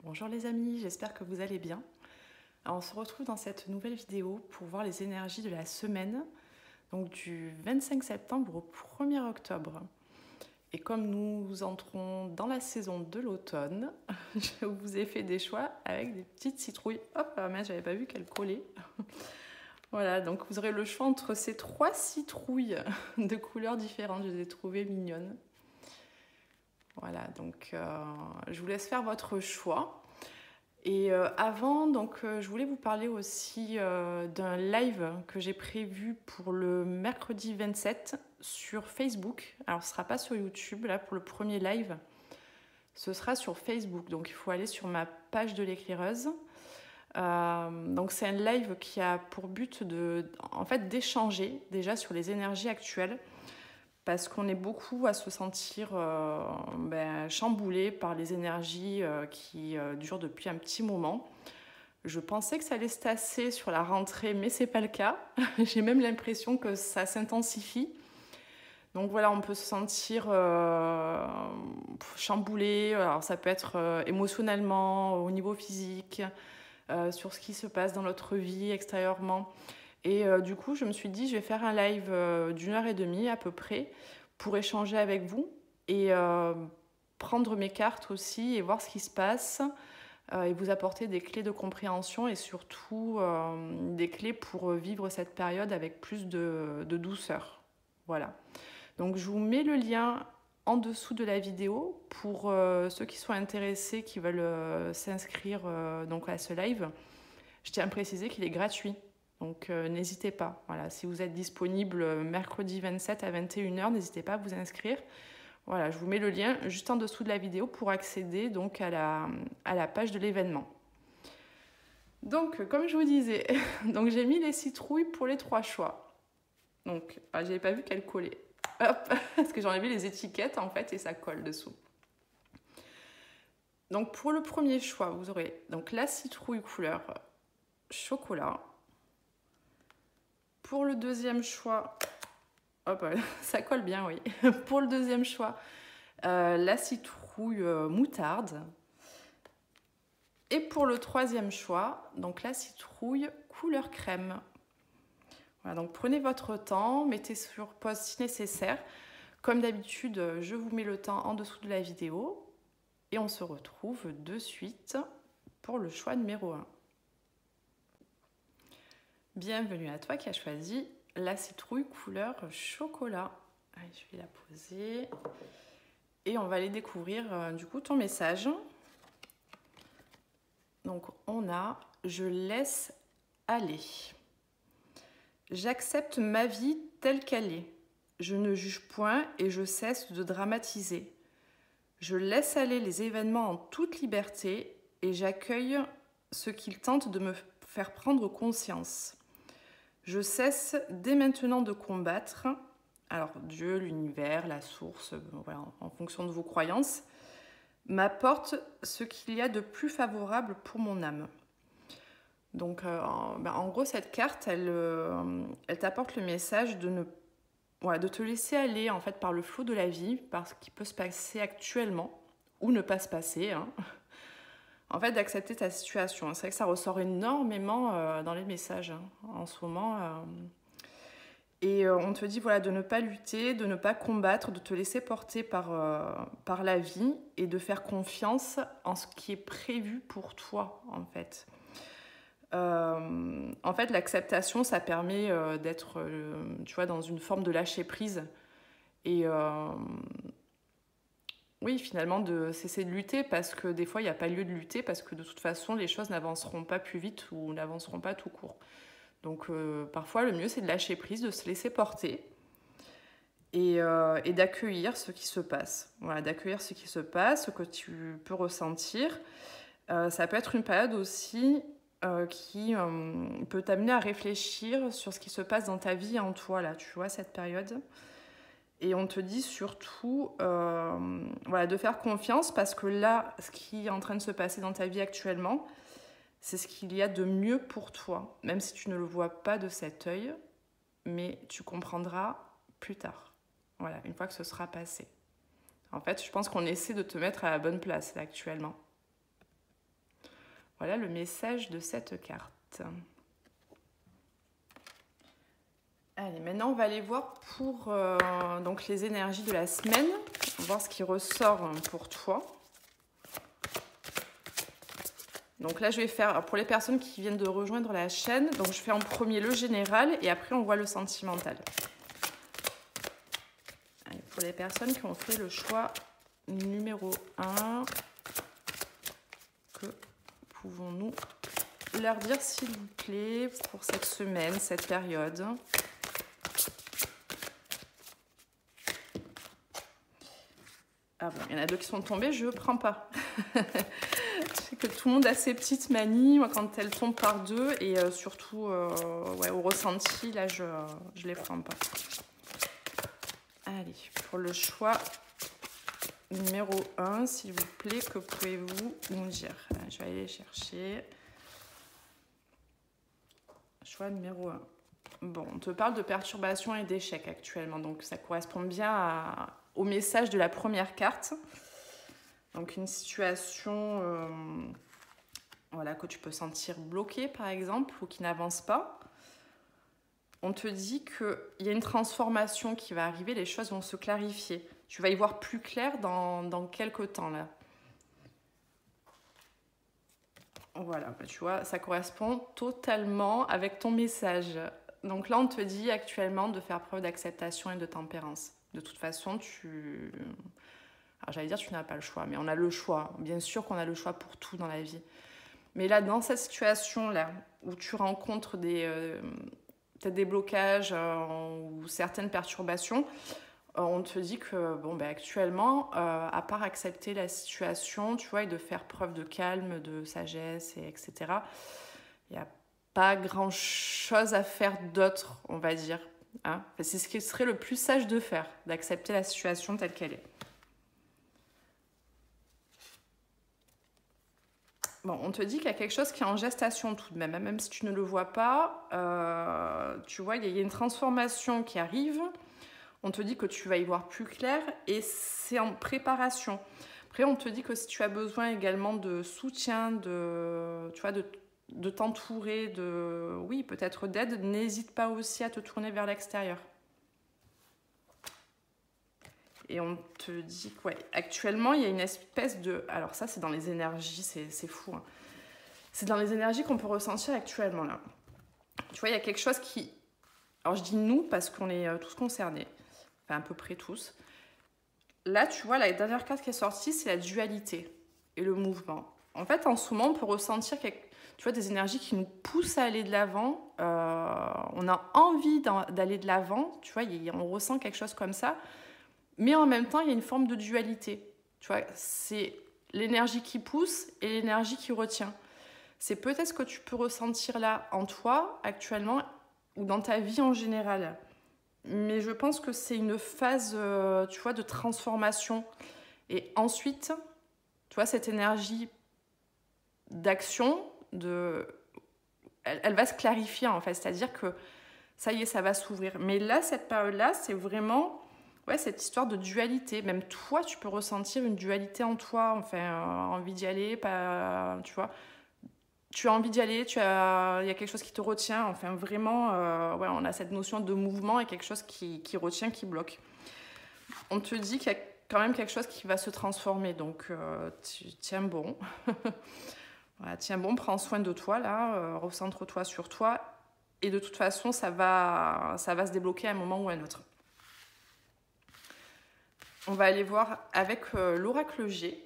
Bonjour les amis, j'espère que vous allez bien. Alors, on se retrouve dans cette nouvelle vidéo pour voir les énergies de la semaine, donc du 25 septembre au 1er octobre. Et comme nous entrons dans la saison de l'automne, je vous ai fait des choix avec des petites citrouilles. Hop, mais j'avais pas vu qu'elles collaient. Voilà, donc vous aurez le choix entre ces 3 citrouilles de couleurs différentes. Je les ai trouvées mignonnes. Voilà, donc je vous laisse faire votre choix. Et avant, je voulais vous parler aussi d'un live que j'ai prévu pour le mercredi 27 sur Facebook. Alors, ce ne sera pas sur YouTube, là, pour le premier live. Ce sera sur Facebook, donc il faut aller sur ma page de l'éclaireuse. Donc, c'est un live qui a pour but d'échanger déjà sur les énergies actuelles, parce qu'on est beaucoup à se sentir chamboulé par les énergies qui durent depuis un petit moment. Je pensais que ça allait se tasser sur la rentrée, mais c'est pas le cas. J'ai même l'impression que ça s'intensifie. Donc voilà, on peut se sentir chamboulé. Alors ça peut être émotionnellement, au niveau physique, sur ce qui se passe dans notre vie extérieurement. Et du coup, je me suis dit, je vais faire un live d'1h30 à peu près pour échanger avec vous et prendre mes cartes aussi et voir ce qui se passe et vous apporter des clés de compréhension et surtout des clés pour vivre cette période avec plus de douceur. Voilà. Donc, je vous mets le lien en dessous de la vidéo pour ceux qui sont intéressés, qui veulent s'inscrire à ce live. Je tiens à préciser qu'il est gratuit. Donc n'hésitez pas, voilà, si vous êtes disponible mercredi 27 à 21h, n'hésitez pas à vous inscrire. Voilà, je vous mets le lien juste en dessous de la vidéo pour accéder donc à la page de l'événement. Donc comme je vous disais, donc j'ai mis les citrouilles pour les 3 choix. Donc j'avais pas vu qu'elles collaient. Hop, parce que j'en ai vu les étiquettes en fait et ça colle dessous. Donc pour le premier choix, vous aurez donc la citrouille couleur chocolat. Pour le deuxième choix, hop, ça colle bien, oui. Pour le deuxième choix, la citrouille moutarde. Et pour le troisième choix, donc la citrouille couleur crème. Voilà, donc prenez votre temps, mettez sur pause si nécessaire. Comme d'habitude, je vous mets le temps en dessous de la vidéo. Et on se retrouve de suite pour le choix numéro 1. Bienvenue à toi qui as choisi la citrouille couleur chocolat. Allez, je vais la poser. Et on va aller découvrir du coup ton message. Donc on a « Je laisse aller ». J'accepte ma vie telle qu'elle est. Je ne juge point et je cesse de dramatiser. Je laisse aller les événements en toute liberté et j'accueille ce qu'ils tentent de me faire prendre conscience. Je cesse dès maintenant de combattre, alors Dieu, l'univers, la source, voilà, en fonction de vos croyances, m'apporte ce qu'il y a de plus favorable pour mon âme. Donc en gros, cette carte, elle t'apporte le message de te laisser aller en fait par le flot de la vie, par ce qui peut se passer actuellement, ou ne pas se passer, hein. En fait, d'accepter ta situation. C'est vrai que ça ressort énormément dans les messages en ce moment. Et on te dit de ne pas lutter, de ne pas combattre, de te laisser porter par la vie et de faire confiance en ce qui est prévu pour toi, en fait. En fait, l'acceptation, ça permet d'être, dans une forme de lâcher prise. Et oui, finalement, de cesser de lutter parce que des fois, il n'y a pas lieu de lutter parce que de toute façon, les choses n'avanceront pas plus vite ou n'avanceront pas tout court. Donc, parfois, le mieux, c'est de lâcher prise, de se laisser porter et d'accueillir ce qui se passe. Voilà, d'accueillir ce qui se passe, ce que tu peux ressentir. Ça peut être une période aussi qui peut t'amener à réfléchir sur ce qui se passe dans ta vie en toi, là, tu vois, cette période. Et on te dit surtout de faire confiance parce que là, ce qui est en train de se passer dans ta vie actuellement, c'est ce qu'il y a de mieux pour toi, même si tu ne le vois pas de cet œil, mais tu comprendras plus tard, voilà, une fois que ce sera passé. En fait, je pense qu'on essaie de te mettre à la bonne place là, actuellement. Voilà le message de cette carte. Allez, maintenant on va aller voir pour donc les énergies de la semaine. On va voir ce qui ressort pour toi. Donc là, je vais faire, pour les personnes qui viennent de rejoindre la chaîne, donc je fais en premier le général et après on voit le sentimental. Allez, pour les personnes qui ont fait le choix numéro 1, que pouvons-nous leur dire s'il vous plaît pour cette semaine, cette période? Ah bon, il y en a 2 qui sont tombés, je ne prends pas. Je sais que tout le monde a ses petites manies, moi quand elles tombent par 2 et surtout ouais, au ressenti, là je les prends pas. Allez, pour le choix numéro 1, s'il vous plaît, que pouvez-vous nous dire? Je vais aller chercher. Choix numéro 1. Bon, on te parle de perturbation et d'échec actuellement, donc ça correspond bien au message de la première carte. Donc une situation voilà, que tu peux sentir bloquée par exemple ou qui n'avance pas. On te dit qu'il y a une transformation qui va arriver, les choses vont se clarifier. Tu vas y voir plus clair dans quelques temps là. Voilà, tu vois, ça correspond totalement avec ton message. Donc là, on te dit actuellement de faire preuve d'acceptation et de tempérance. De toute façon, alors j'allais dire tu n'as pas le choix, mais on a le choix. Bien sûr qu'on a le choix pour tout dans la vie. Mais là, dans cette situation-là, où tu rencontres peut-être des blocages ou certaines perturbations, on te dit que bon, ben, actuellement, à part accepter la situation, tu vois, et de faire preuve de calme, de sagesse, etc., il n'y a pas grand-chose à faire d'autre, on va dire. Hein, c'est ce qui serait le plus sage de faire, d'accepter la situation telle qu'elle est. Bon, on te dit qu'il y a quelque chose qui est en gestation tout de même, hein, même si tu ne le vois pas. Tu vois, il y a une transformation qui arrive. On te dit que tu vas y voir plus clair et c'est en préparation. Après, on te dit que si tu as besoin également de soutien, tu vois, de t'entourer, oui, peut-être d'aide, n'hésite pas aussi à te tourner vers l'extérieur. Et on te dit que, ouais, actuellement, il y a une espèce de... Alors ça, c'est dans les énergies, c'est fou. Hein. C'est dans les énergies qu'on peut ressentir actuellement, là. Tu vois, il y a quelque chose qui... Alors, je dis nous parce qu'on est tous concernés. Enfin, à peu près tous. Là, tu vois, la dernière carte qui est sortie, c'est la dualité et le mouvement. En fait, en ce moment, on peut ressentir tu vois, des énergies qui nous poussent à aller de l'avant. On a envie d'aller de l'avant. Tu vois, on ressent quelque chose comme ça. Mais en même temps, il y a une forme de dualité. Tu vois, c'est l'énergie qui pousse et l'énergie qui retient. C'est peut-être ce que tu peux ressentir là en toi, actuellement, ou dans ta vie en général. Mais je pense que c'est une phase, tu vois, de transformation. Et ensuite, tu vois, cette énergie d'action, elle va se clarifier, en fait. C'est-à-dire que, ça y est, ça va s'ouvrir. Mais là, cette période-là, c'est vraiment... Ouais, cette histoire de dualité. Même toi, tu peux ressentir une dualité en toi. Enfin, envie d'y aller, pas... Tu vois, tu as envie d'y aller, il y a quelque chose qui te retient. Enfin, vraiment, ouais, on a cette notion de mouvement et quelque chose qui retient, qui bloque. On te dit qu'il y a quand même quelque chose qui va se transformer. Donc, tiens bon. Voilà, tiens bon, prends soin de toi, là. Recentre-toi sur toi. Et de toute façon, ça va se débloquer à un moment ou à un autre. On va aller voir avec l'oracle G,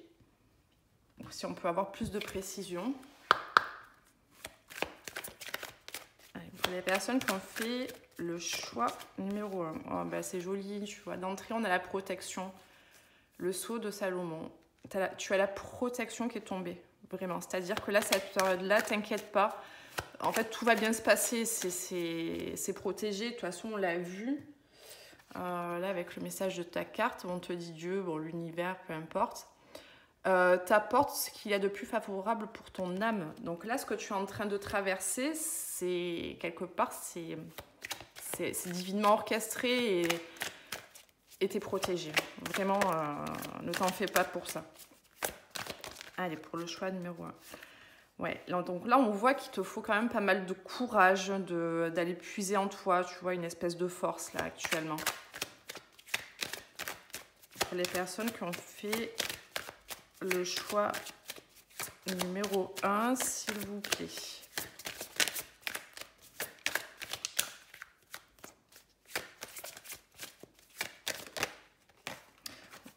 si on peut avoir plus de précision. Allez, pour les personnes qui ont fait le choix numéro 1, oh, bah, c'est joli, tu vois. D'entrée, on a la protection, le sceau de Salomon. Tu as la protection qui est tombée, vraiment. C'est-à-dire que là, cette période-là, t'inquiète pas. En fait, tout va bien se passer, c'est protégé. De toute façon, on l'a vu. Là, avec le message de ta carte, on te dit Dieu, bon, l'univers, peu importe. T'apporte ce qu'il y a de plus favorable pour ton âme. Donc là, ce que tu es en train de traverser, c'est quelque part, c'est divinement orchestré et t'es protégé. Vraiment, ne t'en fais pas pour ça. Allez, pour le choix numéro 1. Ouais, donc là, on voit qu'il te faut quand même pas mal de courage d'aller puiser en toi, tu vois, une espèce de force, là, actuellement. Pour les personnes qui ont fait le choix numéro 1, s'il vous plaît.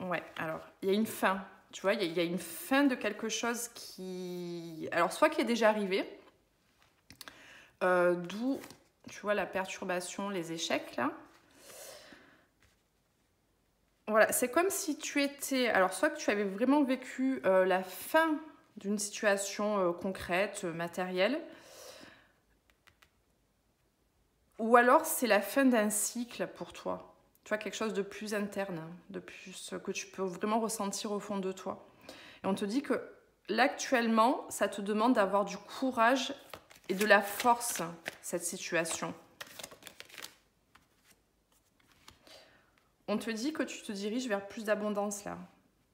Ouais, alors, il y a une fin. Tu vois, il y a une fin de quelque chose qui... Alors, soit qui est déjà arrivé, d'où, tu vois, la perturbation, les échecs, là. Voilà, c'est comme si tu étais... Alors, soit que tu avais vraiment vécu la fin d'une situation concrète, matérielle, ou alors c'est la fin d'un cycle pour toi. Tu vois, quelque chose de plus interne, de plus que tu peux vraiment ressentir au fond de toi. Et on te dit que là, actuellement, ça te demande d'avoir du courage et de la force, cette situation. On te dit que tu te diriges vers plus d'abondance, là.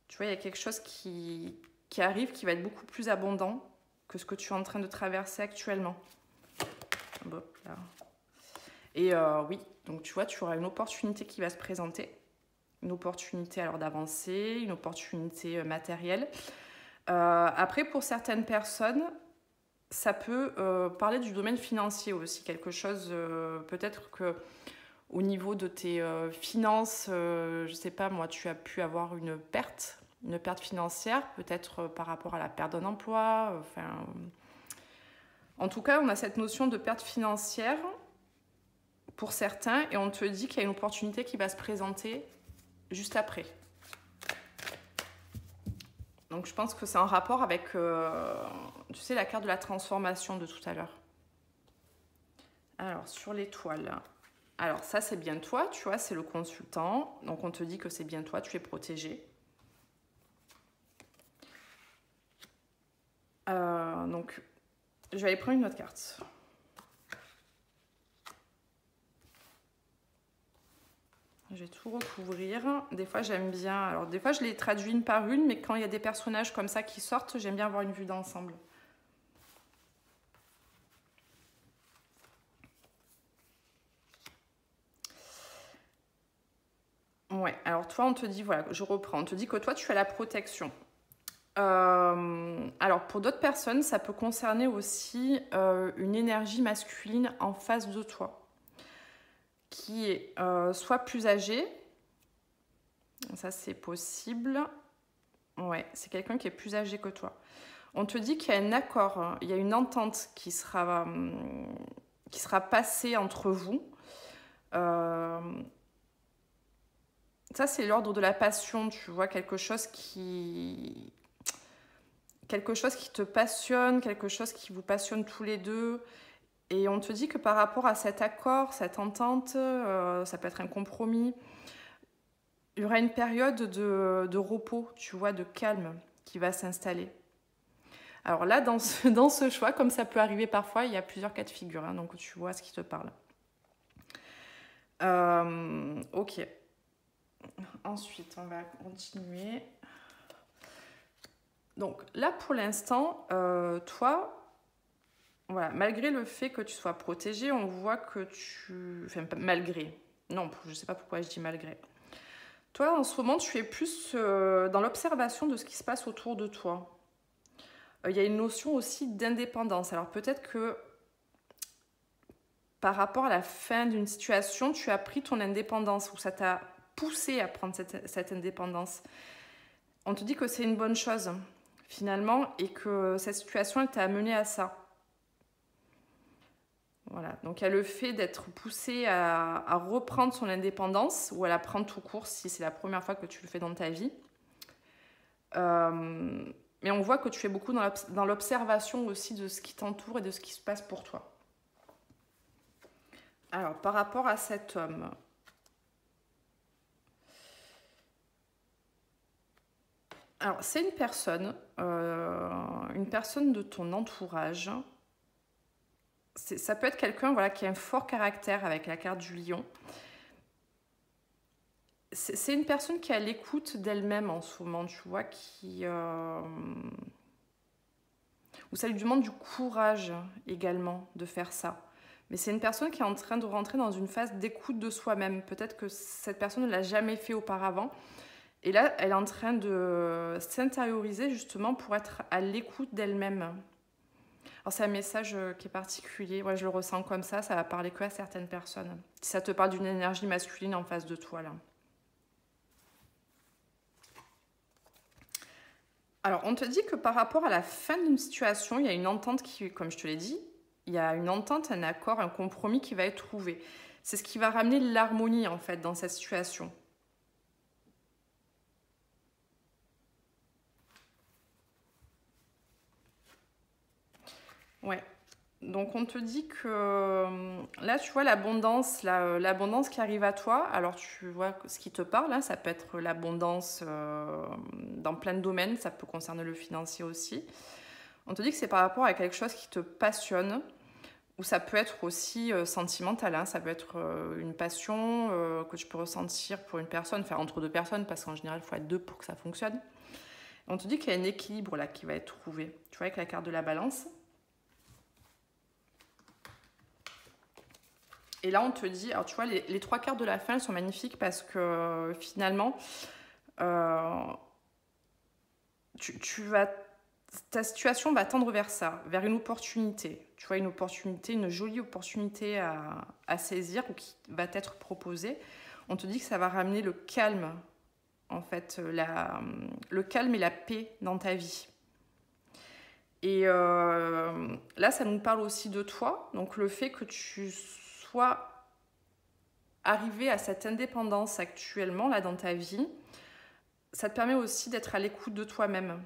Tu vois, il y a quelque chose qui arrive, qui va être beaucoup plus abondant que ce que tu es en train de traverser actuellement. Bon, là. Et oui, donc tu vois, tu auras une opportunité qui va se présenter. Une opportunité alors d'avancer, une opportunité matérielle. Après, pour certaines personnes, ça peut parler du domaine financier aussi. Quelque chose, peut-être que au niveau de tes finances, je ne sais pas, moi, tu as pu avoir une perte financière, peut-être par rapport à la perte d'un emploi. En tout cas, on a cette notion de perte financière pour certains et on te dit qu'il y a une opportunité qui va se présenter juste après. Donc je pense que c'est en rapport avec, tu sais, la carte de la transformation de tout à l'heure. Alors, sur l'étoile. Alors ça, c'est bien toi, tu vois, c'est le consultant. Donc on te dit que c'est bien toi, tu es protégé. Donc, je vais aller prendre une autre carte. Je vais tout recouvrir. Des fois, j'aime bien... Alors, des fois, je les traduis une par une, mais quand il y a des personnages comme ça qui sortent, j'aime bien avoir une vue d'ensemble. Ouais, alors toi, on te dit, voilà, je reprends, on te dit que toi, tu as la protection. Alors, pour d'autres personnes, ça peut concerner aussi une énergie masculine en face de toi, qui est soit plus âgée, ça c'est possible, ouais, c'est quelqu'un qui est plus âgé que toi. On te dit qu'il y a un accord, hein, il y a une entente qui sera passée entre vous. Ça, c'est l'ordre de la passion, tu vois, quelque chose qui te passionne, quelque chose qui vous passionne tous les deux. Et on te dit que par rapport à cet accord, cette entente, ça peut être un compromis, il y aura une période de repos, tu vois, de calme qui va s'installer. Alors là, dans ce choix, comme ça peut arriver parfois, il y a plusieurs cas de figure, hein, donc tu vois ce qui te parle. Ok. Ensuite, on va continuer. Donc là, pour l'instant, toi, voilà, malgré le fait que tu sois protégé, on voit que tu... Enfin, malgré. Non, je ne sais pas pourquoi je dis malgré. Toi, en ce moment, tu es plus dans l'observation de ce qui se passe autour de toi. Il y a une notion aussi d'indépendance. Alors peut-être que par rapport à la fin d'une situation, tu as pris ton indépendance ou ça t'a poussé à prendre cette indépendance. On te dit que c'est une bonne chose, finalement, et que cette situation, elle t'a amené à ça. Voilà, donc il y a le fait d'être poussé à reprendre son indépendance ou à la prendre tout court si c'est la première fois que tu le fais dans ta vie. Mais on voit que tu es beaucoup dans l'observation aussi de ce qui t'entoure et de ce qui se passe pour toi. Alors, par rapport à cet homme, alors c'est une personne de ton entourage. Ça peut être quelqu'un, voilà, qui a un fort caractère avec la carte du lion. C'est une personne qui est à l'écoute d'elle-même en ce moment, tu vois, ou ça lui demande du courage également de faire ça. Mais c'est une personne qui est en train de rentrer dans une phase d'écoute de soi-même. Peut-être que cette personne ne l'a jamais fait auparavant. Et là, elle est en train de s'intérioriser justement pour être à l'écoute d'elle-même. Alors c'est un message qui est particulier. Ouais, je le ressens comme ça va parler que à certaines personnes. Si ça te parle d'une énergie masculine en face de toi, là. Alors, on te dit que par rapport à la fin d'une situation, il y a une entente qui, comme je te l'ai dit, il y a une entente, un accord, un compromis qui va être trouvé. C'est ce qui va ramener l'harmonie, en fait, dans cette situation. Ouais. Donc, on te dit que là, tu vois l'abondance, l'abondance qui arrive à toi. Alors, tu vois ce qui te parle, là, ça peut être l'abondance dans plein de domaines. Ça peut concerner le financier aussi. On te dit que c'est par rapport à quelque chose qui te passionne. Ou ça peut être aussi sentimental, hein. Ça peut être une passion que tu peux ressentir pour une personne, enfin entre deux personnes, parce qu'en général, il faut être deux pour que ça fonctionne. On te dit qu'il y a un équilibre là qui va être trouvé. Tu vois, avec la carte de la balance. Et là, on te dit, alors tu vois, les trois cartes de la fin, elles sont magnifiques parce que finalement, tu vas... Ta situation va tendre vers ça, vers une opportunité. Tu vois, une opportunité, une jolie opportunité à saisir ou qui va t'être proposée. On te dit que ça va ramener le calme, en fait, le calme et la paix dans ta vie. Et là, ça nous parle aussi de toi. Donc, le fait que tu sois arrivé à cette indépendance actuellement, là, dans ta vie, ça te permet aussi d'être à l'écoute de toi-même.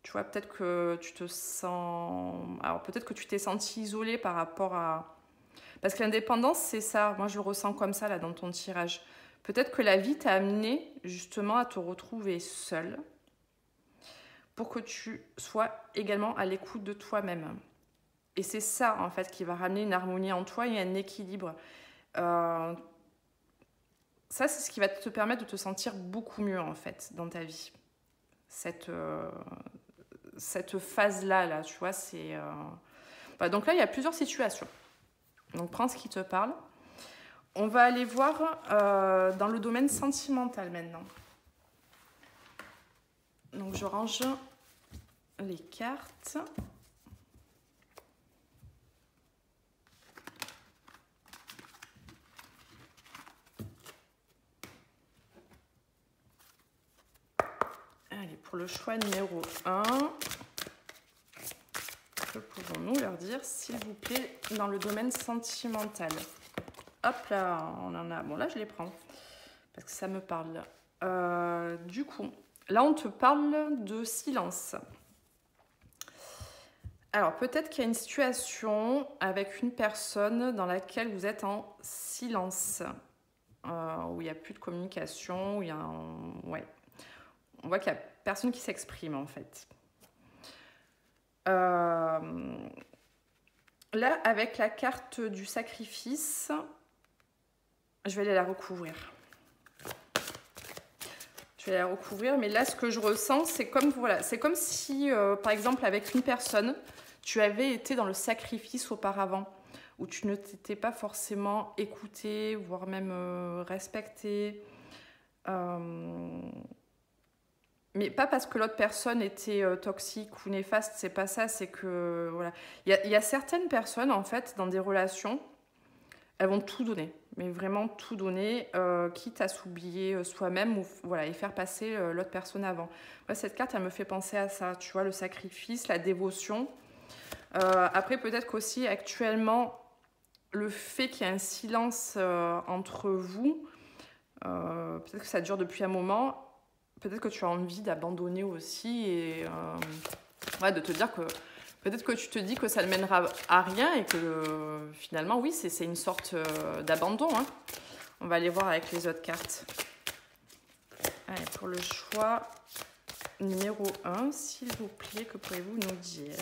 Tu vois, peut-être que tu te sens... Alors, peut-être que tu t'es senti isolé par rapport à... Parce que l'indépendance, c'est ça. Moi, je le ressens comme ça, là, dans ton tirage. Peut-être que la vie t'a amené, justement, à te retrouver seule pour que tu sois également à l'écoute de toi-même. Et c'est ça, en fait, qui va ramener une harmonie en toi et un équilibre. Ça, c'est ce qui va te permettre de te sentir beaucoup mieux, en fait, dans ta vie. Cette phase-là, là, tu vois, c'est... Voilà, donc là, il y a plusieurs situations. Donc, prends ce qui te parle. On va aller voir dans le domaine sentimental maintenant. Donc, je range les cartes. Allez, pour le choix numéro 1... Que pouvons-nous leur dire, s'il vous plaît, dans le domaine sentimental? Hop là, on en a... Bon, là, je les prends, parce que ça me parle. Du coup, là, on te parle de silence. Alors, peut-être qu'il y a une situation avec une personne dans laquelle vous êtes en silence, où il n'y a plus de communication, où il y a un... Ouais. On voit qu'il n'y a personne qui s'exprime, en fait. Là, avec la carte du sacrifice, je vais aller la recouvrir. Je vais la recouvrir, mais là, ce que je ressens, c'est comme, voilà, c'est comme si, par exemple, avec une personne, tu avais été dans le sacrifice auparavant, où tu ne t'étais pas forcément écouté, voire même respecté. Mais pas parce que l'autre personne était toxique ou néfaste, c'est pas ça, c'est que, voilà. Il y a certaines personnes, en fait, dans des relations, elles vont tout donner, mais vraiment tout donner, quitte à s'oublier soi-même ou, voilà, et faire passer l'autre personne avant. Ouais, cette carte, elle me fait penser à ça, tu vois, le sacrifice, la dévotion. Après, peut-être qu'aussi, actuellement, le fait qu'il y ait un silence entre vous, peut-être que ça dure depuis un moment. Peut-être que tu as envie d'abandonner aussi et ouais, de te dire que peut-être que tu te dis que ça ne mènera à rien et que finalement, oui, c'est une sorte d'abandon. Hein. On va aller voir avec les autres cartes. Allez, pour le choix numéro 1, s'il vous plaît, que pouvez-vous nous dire?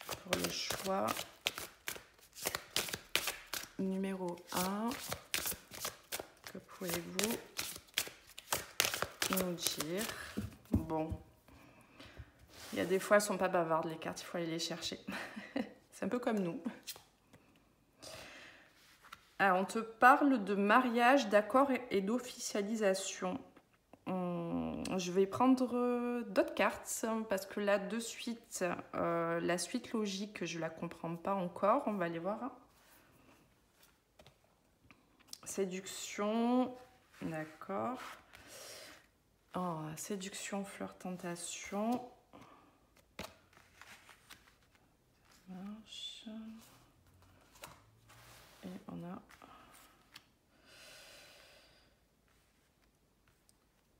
Pour le choix numéro 1, que pouvez-vous nous dire. Bon. Il y a des fois, elles sont pas bavardes, les cartes, il faut aller les chercher. C'est un peu comme nous. Alors, on te parle de mariage, d'accord et d'officialisation. Je vais prendre d'autres cartes parce que là, de suite, la suite logique, je ne la comprends pas encore. On va aller voir. Séduction, d'accord. Oh, séduction, fleur, tentation. Marche. Et on a...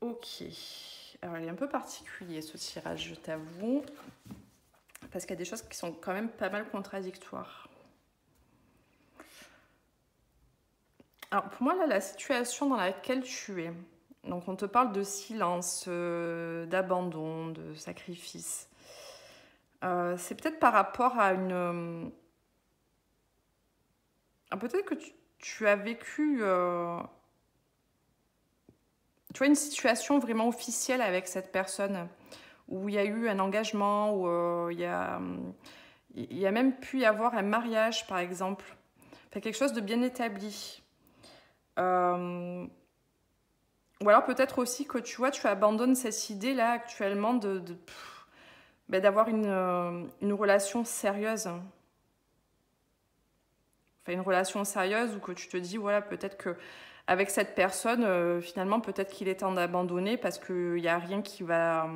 Ok. Alors, il est un peu particulier ce tirage, je t'avoue. Parce qu'il y a des choses qui sont quand même pas mal contradictoires. Alors, pour moi, là, la situation dans laquelle tu es, donc on te parle de silence, d'abandon, de sacrifice. C'est peut-être par rapport à une... peut-être que tu as vécu... tu vois, une situation vraiment officielle avec cette personne, où il y a eu un engagement, où il y a même pu y avoir un mariage, par exemple. Enfin, quelque chose de bien établi. Ou alors peut-être aussi que tu vois, tu abandonnes cette idée-là actuellement d'avoir une relation sérieuse. Enfin, une relation sérieuse où que tu te dis, voilà, peut-être que avec cette personne, finalement, peut-être qu'il est temps d'abandonner parce qu'il n'y a rien qui va...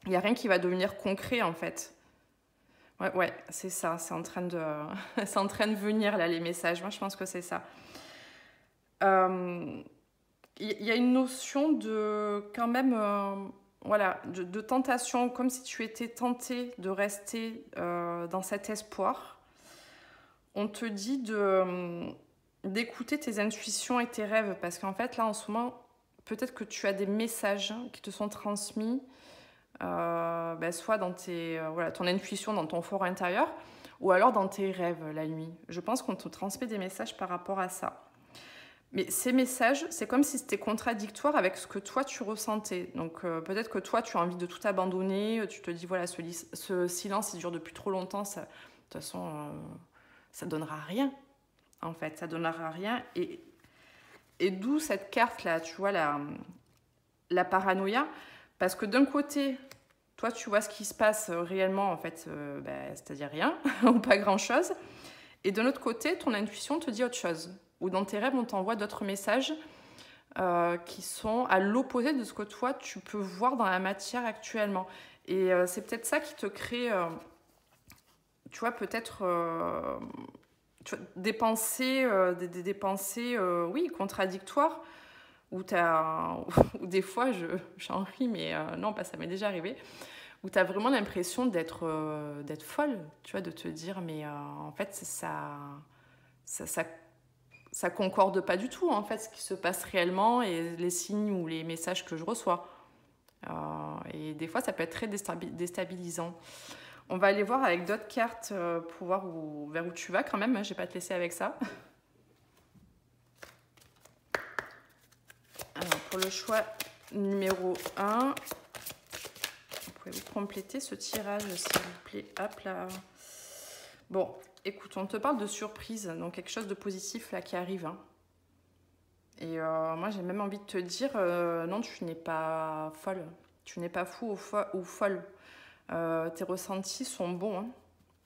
il n'y a rien qui va devenir concret, en fait. Ouais, c'est ça. C'est en train de... c'est en train de venir, là, les messages. Moi, je pense que c'est ça. Il y a une notion de... quand même... voilà, de tentation, comme si tu étais tenté de rester dans cet espoir. On te dit d'écouter tes intuitions et tes rêves, parce qu'en fait, là, en ce moment, peut-être que tu as des messages qui te sont transmis, soit dans ton intuition, dans ton fort intérieur, ou alors dans tes rêves la nuit. Je pense qu'on te transmet des messages par rapport à ça. Mais ces messages, c'est comme si c'était contradictoire avec ce que toi, tu ressentais. Donc, peut-être que toi, tu as envie de tout abandonner, tu te dis, voilà, ce silence, il dure depuis trop longtemps, ça, de toute façon, ça ne donnera rien. En fait, ça donnera rien. Et d'où cette carte-là, tu vois, la paranoïa. Parce que d'un côté, toi, tu vois ce qui se passe réellement, en fait, c'est-à-dire rien, ou pas grand-chose. Et de l'autre côté, ton intuition te dit autre chose. Ou dans tes rêves, on t'envoie d'autres messages qui sont à l'opposé de ce que toi, tu peux voir dans la matière actuellement. Et c'est peut-être ça qui te crée, tu vois, peut-être... des pensées, des pensées oui, contradictoires, où des fois, j'en ris, mais non, ça m'est déjà arrivé, où tu as vraiment l'impression d'être folle, tu vois, de te dire, mais en fait, ça concorde pas du tout, en fait, ce qui se passe réellement et les signes ou les messages que je reçois. Et des fois, ça peut être très déstabilisant. On va aller voir avec d'autres cartes pour voir vers où tu vas quand même. Je ne vais pas te laisser avec ça. Alors, pour le choix numéro 1, pouvez-vous compléter ce tirage, s'il vous plaît? Hop là. Bon, écoute, on te parle de surprise, donc quelque chose de positif là qui arrive. Hein. Et moi, j'ai même envie de te dire, non, tu n'es pas folle. Tu n'es pas fou ou folle. Tes ressentis sont bons. Hein.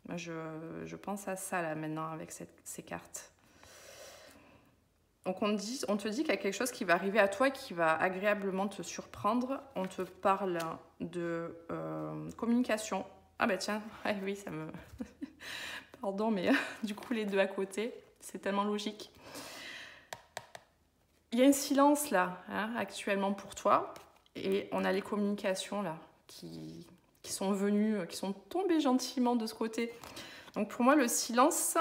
Moi, je pense à ça là maintenant avec ces cartes. Donc on te dit qu'il y a quelque chose qui va arriver à toi qui va agréablement te surprendre. On te parle de communication. Ah bah tiens, ah oui, ça me... Pardon, mais du coup les deux à côté, c'est tellement logique. Il y a un silence là, hein, actuellement pour toi. Et on a les communications là qui sont venues, qui sont tombées gentiment de ce côté. Donc pour moi, le silence,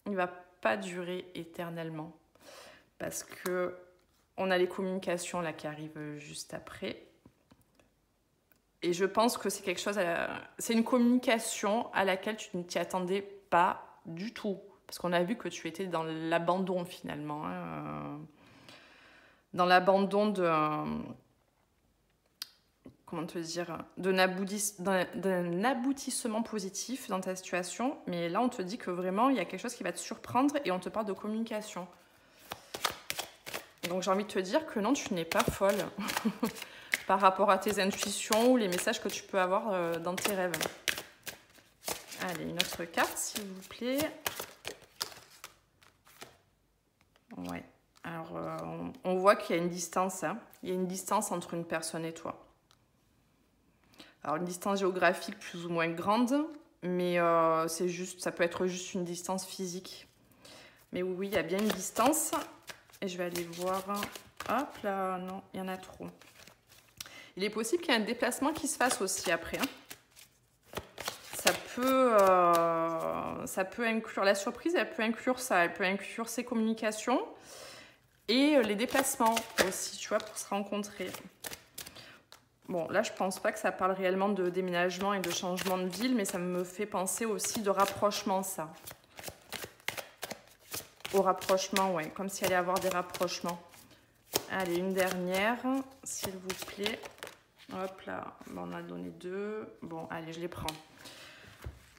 il ne va pas durer éternellement. Parce que on a les communications là qui arrivent juste après. Et je pense que c'est quelque chose, c'est une communication à laquelle tu ne t'y attendais pas du tout. Parce qu'on a vu que tu étais dans l'abandon finalement. Hein, dans l'abandon comment te dire, d'un aboutissement positif dans ta situation. Mais là, on te dit que vraiment, il y a quelque chose qui va te surprendre et on te parle de communication. Donc, j'ai envie de te dire que non, tu n'es pas folle par rapport à tes intuitions ou les messages que tu peux avoir dans tes rêves. Allez, une autre carte, s'il vous plaît. Ouais. Alors, on voit qu'il y a une distance. Hein. Il y a une distance entre une personne et toi. Alors, une distance géographique plus ou moins grande, mais c'est juste, ça peut être juste une distance physique. Mais oui, il y a bien une distance. Et je vais aller voir. Hop là, non, il y en a trop. Il est possible qu'il y ait un déplacement qui se fasse aussi après. Hein. Ça peut inclure la surprise, elle peut inclure ça, elle peut inclure ses communications et les déplacements aussi, tu vois, pour se rencontrer. Bon, là, je pense pas que ça parle réellement de déménagement et de changement de ville, mais ça me fait penser aussi de rapprochement, ça. Au rapprochement, ouais, comme s'il allait y avoir des rapprochements. Allez, une dernière, s'il vous plaît. Hop là, bon, on a donné 2. Bon, allez, je les prends.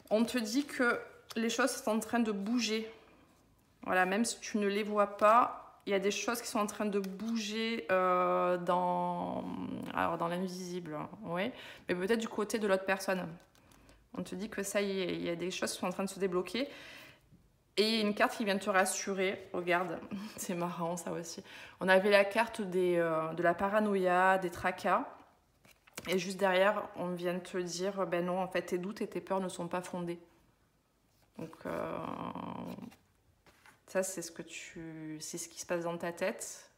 On te dit que les choses sont en train de bouger. Voilà, même si tu ne les vois pas, il y a des choses qui sont en train de bouger dans l'invisible, oui, mais peut-être du côté de l'autre personne. On te dit que ça y est, il y a des choses qui sont en train de se débloquer. Et une carte qui vient te rassurer. Regarde, c'est marrant ça aussi. On avait la carte de la paranoïa, des tracas. Et juste derrière, on vient de te dire, ben non, en fait, tes doutes et tes peurs ne sont pas fondés. Donc, ça, c'est ce qui se passe dans ta tête.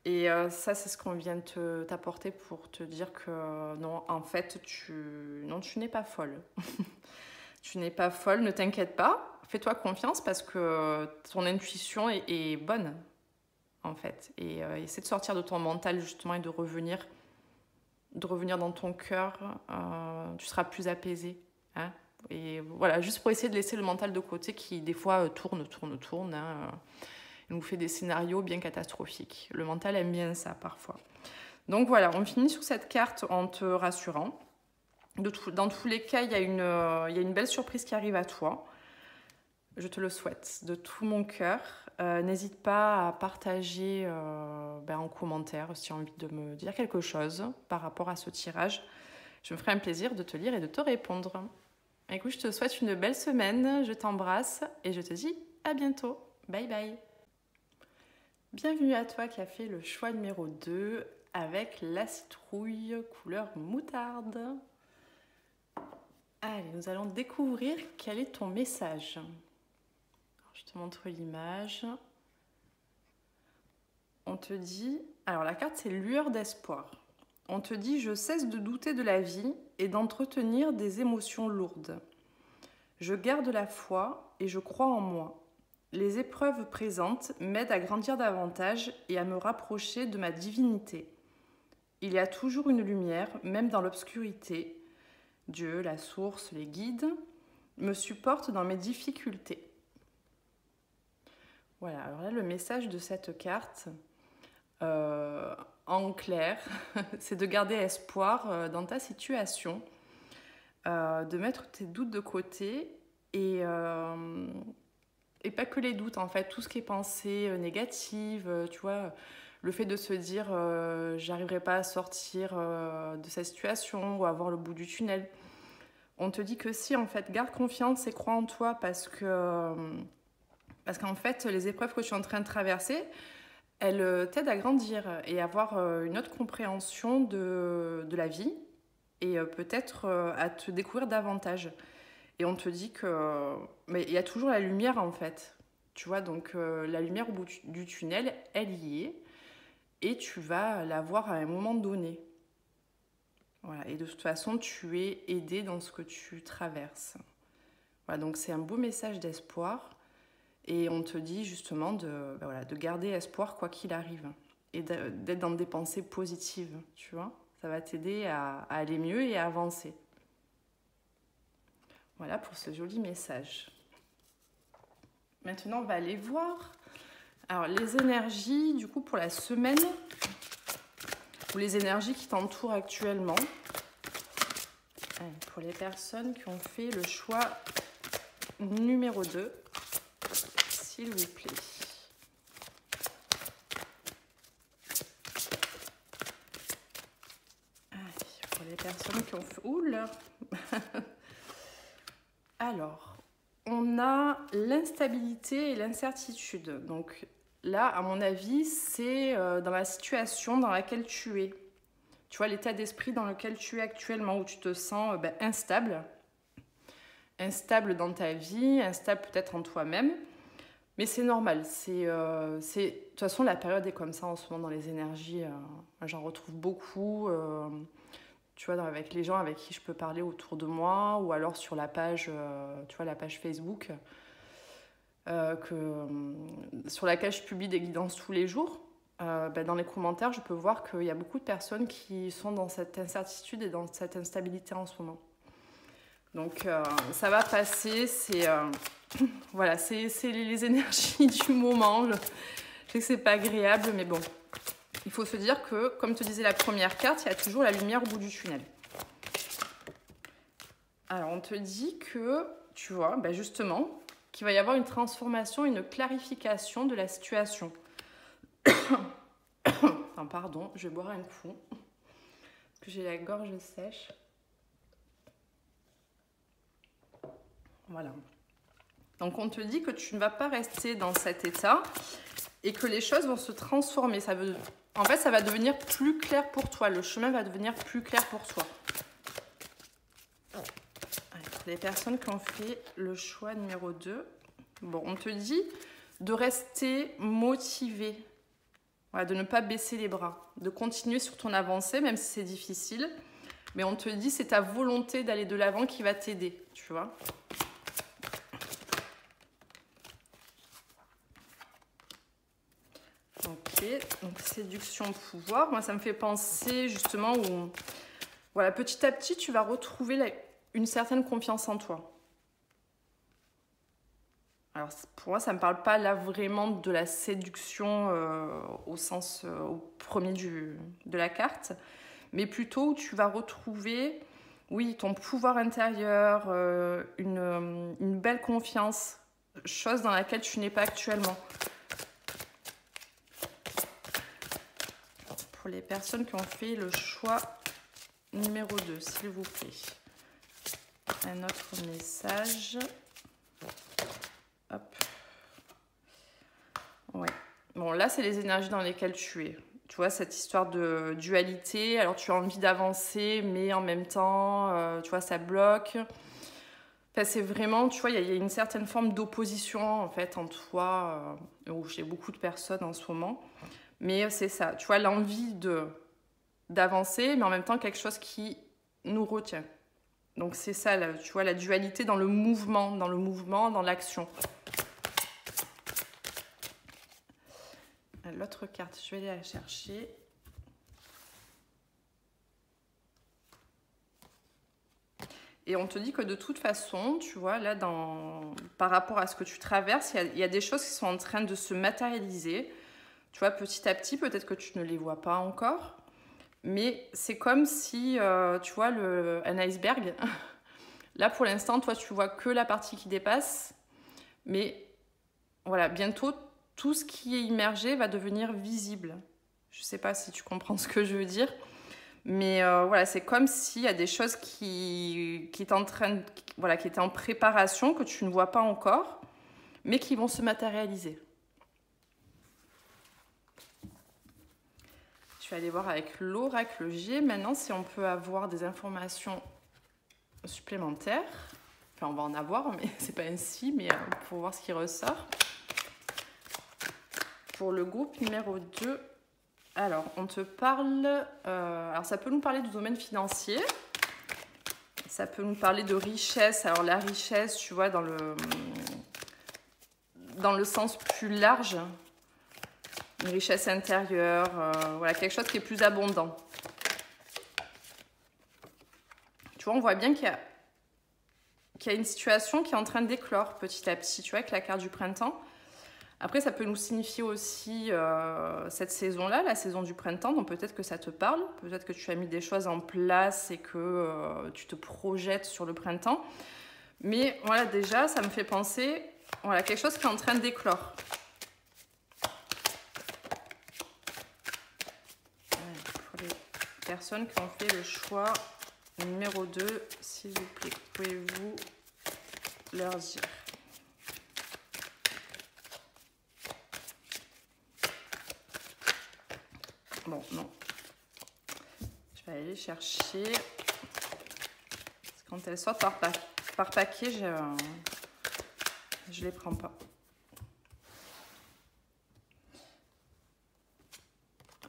Et ça, c'est ce qu'on vient de t'apporter pour te dire que non, en fait, tu n'es pas folle. Tu n'es pas folle, ne t'inquiète pas. Fais-toi confiance parce que ton intuition est bonne, en fait. Et essaie de sortir de ton mental, justement, et de revenir dans ton cœur. Tu seras plus apaisé. Hein, et voilà, juste pour essayer de laisser le mental de côté qui, des fois, tourne. Hein, il nous fait des scénarios bien catastrophiques. Le mental aime bien ça, parfois. Donc voilà, on finit sur cette carte en te rassurant. Dans tous les cas, il y a une belle surprise qui arrive à toi. Je te le souhaite de tout mon cœur. N'hésite pas à partager en commentaire si tu as envie de me dire quelque chose par rapport à ce tirage. Je me ferai un plaisir de te lire et de te répondre. Écoute, je te souhaite une belle semaine, je t'embrasse et je te dis à bientôt. Bye bye. Bienvenue à toi qui as fait le choix numéro 2 avec la citrouille couleur moutarde. Allez, nous allons découvrir quel est ton message. Alors, je te montre l'image. On te dit... Alors, la carte, c'est lueur d'espoir. On te dit « Je cesse de douter de la vie et d'entretenir des émotions lourdes. Je garde la foi et je crois en moi. Les épreuves présentes m'aident à grandir davantage et à me rapprocher de ma divinité. Il y a toujours une lumière, même dans l'obscurité. Dieu, la source, les guides, me supportent dans mes difficultés. » Voilà, alors là, le message de cette carte, en clair, c'est de garder espoir dans ta situation, de mettre tes doutes de côté et pas que les doutes, en fait, tout ce qui est pensée négative, tu vois, le fait de se dire j'arriverai pas à sortir de cette situation ou à voir le bout du tunnel. On te dit que si, en fait, garde confiance et crois en toi parce qu'en fait, les épreuves que tu es en train de traverser, elles t'aident à grandir et à avoir une autre compréhension de la vie et peut-être à te découvrir davantage. Et on te dit que mais il y a toujours la lumière, en fait. Tu vois, donc la lumière au bout du tunnel, elle y est et tu vas la voir à un moment donné. Voilà, et de toute façon, tu es aidé dans ce que tu traverses. Voilà, donc c'est un beau message d'espoir. Et on te dit justement de garder espoir quoi qu'il arrive. Et d'être dans des pensées positives, tu vois. Ça va t'aider à aller mieux et à avancer. Voilà pour ce joli message. Maintenant, on va aller voir. Alors, les énergies, du coup, pour la semaine ou les énergies qui t'entourent actuellement. Allez, pour les personnes qui ont fait le choix numéro 2, s'il vous plaît. Allez, pour les personnes qui ont fait... Oula. Alors, on a l'instabilité et l'incertitude. Donc là, à mon avis, c'est dans la situation dans laquelle tu es. Tu vois, l'état d'esprit dans lequel tu es actuellement, où tu te sens instable. Instable dans ta vie, instable peut-être en toi-même. Mais c'est normal. De toute façon, la période est comme ça en ce moment dans les énergies. J'en retrouve beaucoup. Tu vois, avec les gens avec qui je peux parler autour de moi, ou alors sur la page, tu vois, la page Facebook, sur laquelle je publie des guidances tous les jours. Dans les commentaires, je peux voir qu'il y a beaucoup de personnes qui sont dans cette incertitude et dans cette instabilité en ce moment. Donc, ça va passer. Voilà, c'est les énergies du moment. Je sais que c'est pas agréable, mais bon. Il faut se dire que, comme te disait la première carte, il y a toujours la lumière au bout du tunnel. Alors, on te dit que, tu vois, justement, qu'il va y avoir une transformation, une clarification de la situation. Enfin, pardon, je vais boire un coup, parce que j'ai la gorge sèche. Voilà. Donc, on te dit que tu ne vas pas rester dans cet état et que les choses vont se transformer. En fait, ça va devenir plus clair pour toi. Le chemin va devenir plus clair pour toi. Les personnes qui ont fait le choix numéro 2, bon, on te dit de rester motivé. Voilà, de ne pas baisser les bras, de continuer sur ton avancée, même si c'est difficile. Mais on te dit, c'est ta volonté d'aller de l'avant qui va t'aider, tu vois. Ok, donc séduction, pouvoir. Moi, ça me fait penser justement où, voilà, petit à petit, tu vas retrouver une certaine confiance en toi. Alors, pour moi, ça ne me parle pas là vraiment de la séduction au sens premier de la carte, mais plutôt où tu vas retrouver, oui, ton pouvoir intérieur, une belle confiance, chose dans laquelle tu n'es pas actuellement. Pour les personnes qui ont fait le choix numéro 2, s'il vous plaît. Un autre message. Hop. Ouais. Bon, là, c'est les énergies dans lesquelles tu es. Tu vois, cette histoire de dualité. Alors, tu as envie d'avancer, mais en même temps, tu vois, ça bloque. Enfin, c'est vraiment, tu vois, il y a une certaine forme d'opposition, en fait, en toi, où j'ai beaucoup de personnes en ce moment. Mais c'est ça, tu vois, l'envie d'avancer, mais en même temps, quelque chose qui nous retient. Donc, c'est ça, là, tu vois, la dualité dans le mouvement, dans l'action. L'autre carte, je vais aller la chercher. Et on te dit que de toute façon, tu vois, là, par rapport à ce que tu traverses, il y a des choses qui sont en train de se matérialiser. Tu vois, petit à petit, peut-être que tu ne les vois pas encore. Mais c'est comme si, tu vois, un iceberg. Là, pour l'instant, toi, tu vois que la partie qui dépasse. Mais voilà, bientôt, tout ce qui est immergé va devenir visible. Je ne sais pas si tu comprends ce que je veux dire. Mais voilà, c'est comme s'il y a des choses qui étaient en préparation, que tu ne vois pas encore, mais qui vont se matérialiser. Je vais aller voir avec l'oracle G maintenant si on peut avoir des informations supplémentaires. Enfin, on va en avoir, mais c'est pas ainsi, mais pour voir ce qui ressort. Pour le groupe numéro 2, alors, on te parle... alors, ça peut nous parler du domaine financier. Ça peut nous parler de richesse. Alors, la richesse, tu vois, dans le sens plus large. Une richesse intérieure. Voilà, quelque chose qui est plus abondant. Tu vois, on voit bien qu'il y a une situation qui est en train d'éclore petit à petit. Tu vois, avec la carte du printemps. Après, ça peut nous signifier aussi cette saison-là, la saison du printemps. Donc peut-être que ça te parle, peut-être que tu as mis des choses en place et que tu te projettes sur le printemps. Mais voilà, déjà, ça me fait penser, voilà, quelque chose qui est en train d'éclore. Pour les personnes qui ont fait le choix numéro 2, s'il vous plaît, pouvez-vous leur dire? Bon, non. Je vais aller chercher. Parce que quand elles sortent par paquet, je les prends pas.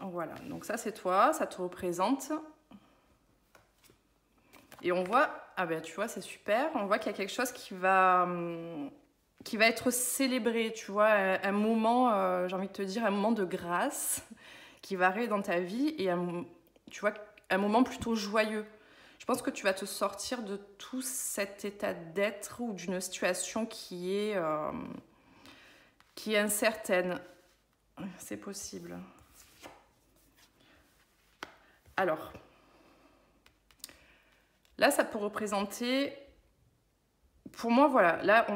Voilà, donc ça c'est toi, ça te représente. Et on voit, ah ben tu vois, c'est super, on voit qu'il y a quelque chose qui va être célébré, tu vois, un moment, j'ai envie de te dire, un moment de grâce qui va arriver dans ta vie et tu vois, un moment plutôt joyeux. Je pense que tu vas te sortir de tout cet état d'être ou d'une situation qui est incertaine. C'est possible. Alors, là, ça peut représenter, pour moi, voilà, là,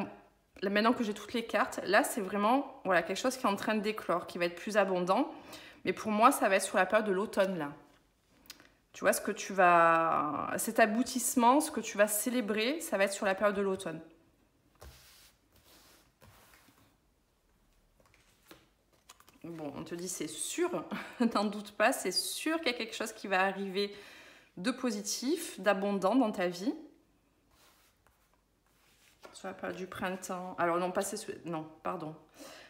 maintenant que j'ai toutes les cartes, là, c'est vraiment voilà, quelque chose qui est en train de d'éclore, qui va être plus abondant. Mais pour moi, ça va être sur la période de l'automne, là. Tu vois, cet aboutissement, ce que tu vas célébrer, ça va être sur la période de l'automne. Bon, on te dit c'est sûr, n'en doute pas, c'est sûr qu'il y a quelque chose qui va arriver de positif, d'abondant dans ta vie. Sur la période du printemps. Alors non, non, pardon.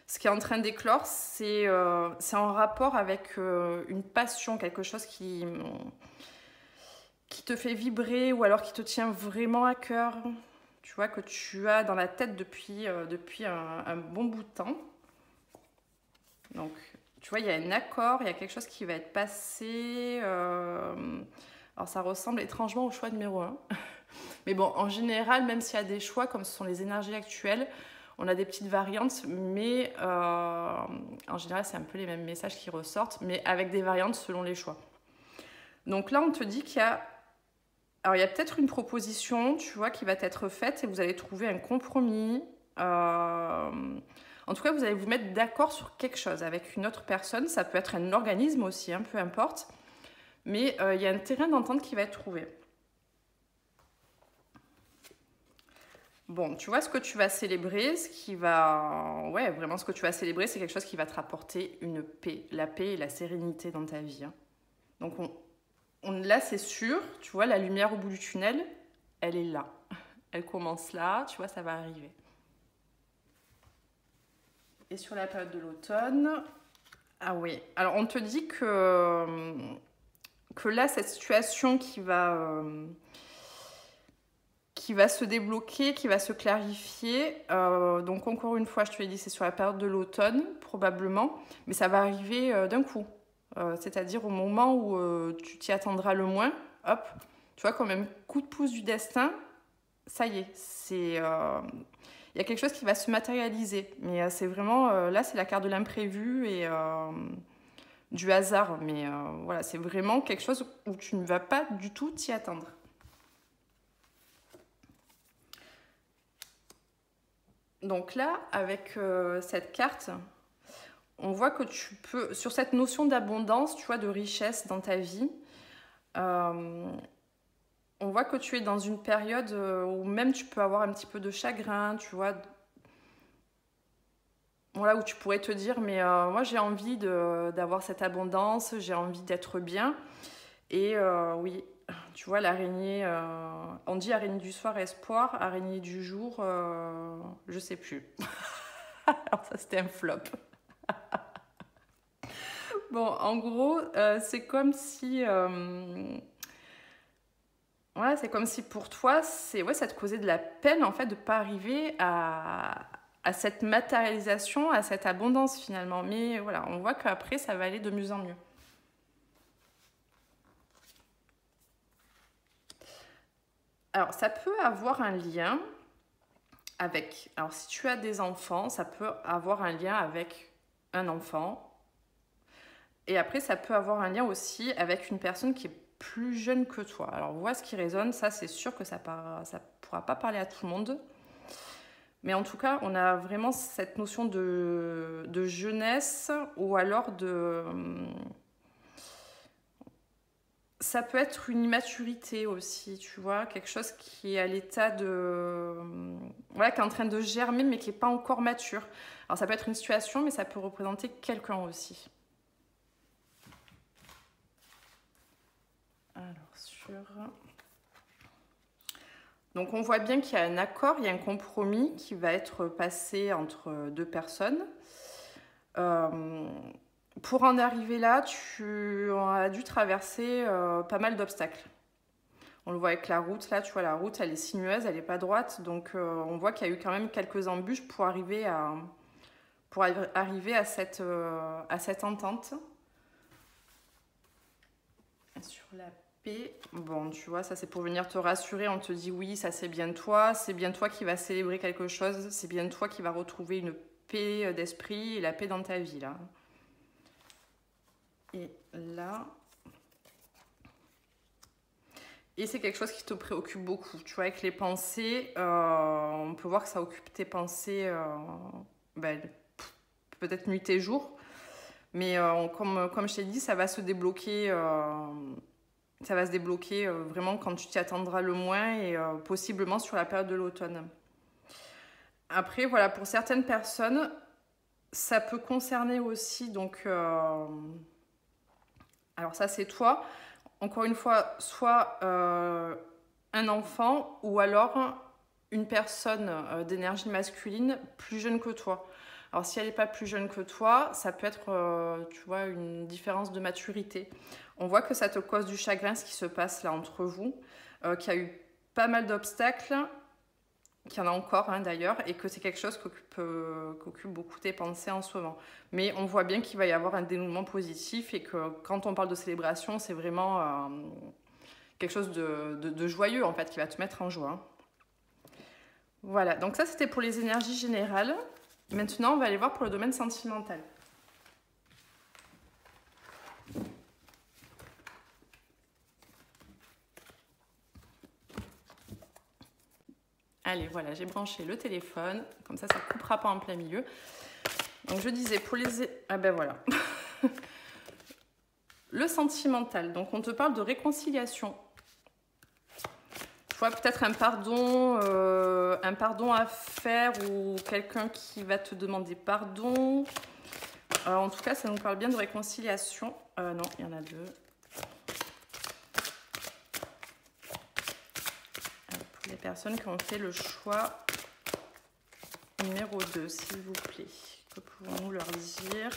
Ce qui est en train d'éclore, c'est en rapport avec une passion, quelque chose qui te fait vibrer ou alors qui te tient vraiment à cœur. Tu vois, que tu as dans la tête depuis un bon bout de temps. Donc, tu vois, il y a un accord, il y a quelque chose qui va être passé. Alors, ça ressemble étrangement au choix numéro 1. Mais bon, en général, même s'il y a des choix, comme ce sont les énergies actuelles, on a des petites variantes, mais en général, c'est un peu les mêmes messages qui ressortent, mais avec des variantes selon les choix. Donc là, on te dit qu'il y a... Alors, il y a peut-être une proposition, tu vois, qui va être faite et vous allez trouver un compromis. En tout cas, vous allez vous mettre d'accord sur quelque chose avec une autre personne. Ça peut être un organisme aussi, hein, peu importe. Mais il y a un terrain d'entente qui va être trouvé. Bon, tu vois ce que tu vas célébrer, ouais, vraiment ce que tu vas célébrer, c'est quelque chose qui va te rapporter une paix. La paix et la sérénité dans ta vie. Hein. Donc, là, c'est sûr, tu vois, la lumière au bout du tunnel, elle est là. Elle commence là, tu vois, ça va arriver. Et sur la période de l'automne, ah oui, alors on te dit que là, cette situation qui va se débloquer, qui va se clarifier, donc encore une fois, je te l'ai dit, c'est sur la période de l'automne, probablement, mais ça va arriver d'un coup. C'est-à-dire au moment où tu t'y attendras le moins, hop, tu vois, comme un coup de pouce du destin, ça y est, il y a quelque chose qui va se matérialiser. Mais c'est vraiment, là, c'est la carte de l'imprévu et du hasard. Mais voilà, c'est vraiment quelque chose où tu ne vas pas du tout t'y attendre. Donc là, avec cette carte, on voit que tu peux, sur cette notion d'abondance, tu vois, de richesse dans ta vie, on voit que tu es dans une période où même tu peux avoir un petit peu de chagrin, tu vois. Voilà, où tu pourrais te dire, mais moi j'ai envie d'avoir cette abondance, j'ai envie d'être bien. Et oui, tu vois, l'araignée, on dit araignée du soir, espoir, araignée du jour, je sais plus. Alors ça, c'était un flop. Bon, en gros, c'est comme si... ouais, c'est comme si pour toi, ça te causait de la peine, en fait, de ne pas arriver à cette matérialisation, à cette abondance, finalement. Mais voilà, on voit qu'après, ça va aller de mieux en mieux. Alors, ça peut avoir un lien avec. Alors, si tu as des enfants, ça peut avoir un lien avec un enfant. Et après, ça peut avoir un lien aussi avec une personne qui est plus jeune que toi. Alors, vois ce qui résonne. Ça, c'est sûr que ça pourra pas parler à tout le monde. Mais en tout cas, on a vraiment cette notion de jeunesse ou alors de... Ça peut être une immaturité aussi, tu vois, quelque chose qui est à l'état de... Voilà, qui est en train de germer, mais qui n'est pas encore mature. Alors, ça peut être une situation, mais ça peut représenter quelqu'un aussi. Alors, Donc, on voit bien qu'il y a un accord, il y a un compromis qui va être passé entre deux personnes. Pour en arriver là, tu as dû traverser pas mal d'obstacles. On le voit avec la route, là, tu vois, la route, elle est sinueuse, elle n'est pas droite. Donc, on voit qu'il y a eu quand même quelques embûches pour arriver à cette entente. Sur la paix, bon, tu vois, ça c'est pour venir te rassurer. On te dit oui, ça c'est bien toi qui vas célébrer quelque chose, c'est bien toi qui vas retrouver une paix d'esprit et la paix dans ta vie, là. Et là... Et c'est quelque chose qui te préoccupe beaucoup. Tu vois, avec les pensées, on peut voir que ça occupe tes pensées peut-être nuit et jour. Mais comme je t'ai dit, ça va se débloquer, vraiment quand tu t'y attendras le moins et possiblement sur la période de l'automne. Après, voilà, pour certaines personnes, ça peut concerner aussi, donc... alors ça, c'est toi. Encore une fois, soit un enfant ou alors une personne d'énergie masculine plus jeune que toi. Alors si elle n'est pas plus jeune que toi, ça peut être, tu vois, une différence de maturité. On voit que ça te cause du chagrin ce qui se passe là entre vous, qu'il y a eu pas mal d'obstacles, qu'il y en a encore d'ailleurs, et que c'est quelque chose qu'occupe beaucoup tes pensées en ce moment. Mais on voit bien qu'il va y avoir un dénouement positif et que quand on parle de célébration, c'est vraiment quelque chose de joyeux en fait, qui va te mettre en joie. Voilà, donc ça c'était pour les énergies générales. Maintenant, on va aller voir pour le domaine sentimental. Allez, voilà, j'ai branché le téléphone. Comme ça, ça ne coupera pas en plein milieu. Donc, je disais, pour les... Ah ben voilà. Le sentimental. Donc, on te parle de réconciliation. Tu vois, peut-être un pardon à faire ou quelqu'un qui va te demander pardon. En tout cas, ça nous parle bien de réconciliation. Non, il y en a deux. Pour les personnes qui ont fait le choix numéro 2, s'il vous plaît. Que pouvons-nous leur dire ?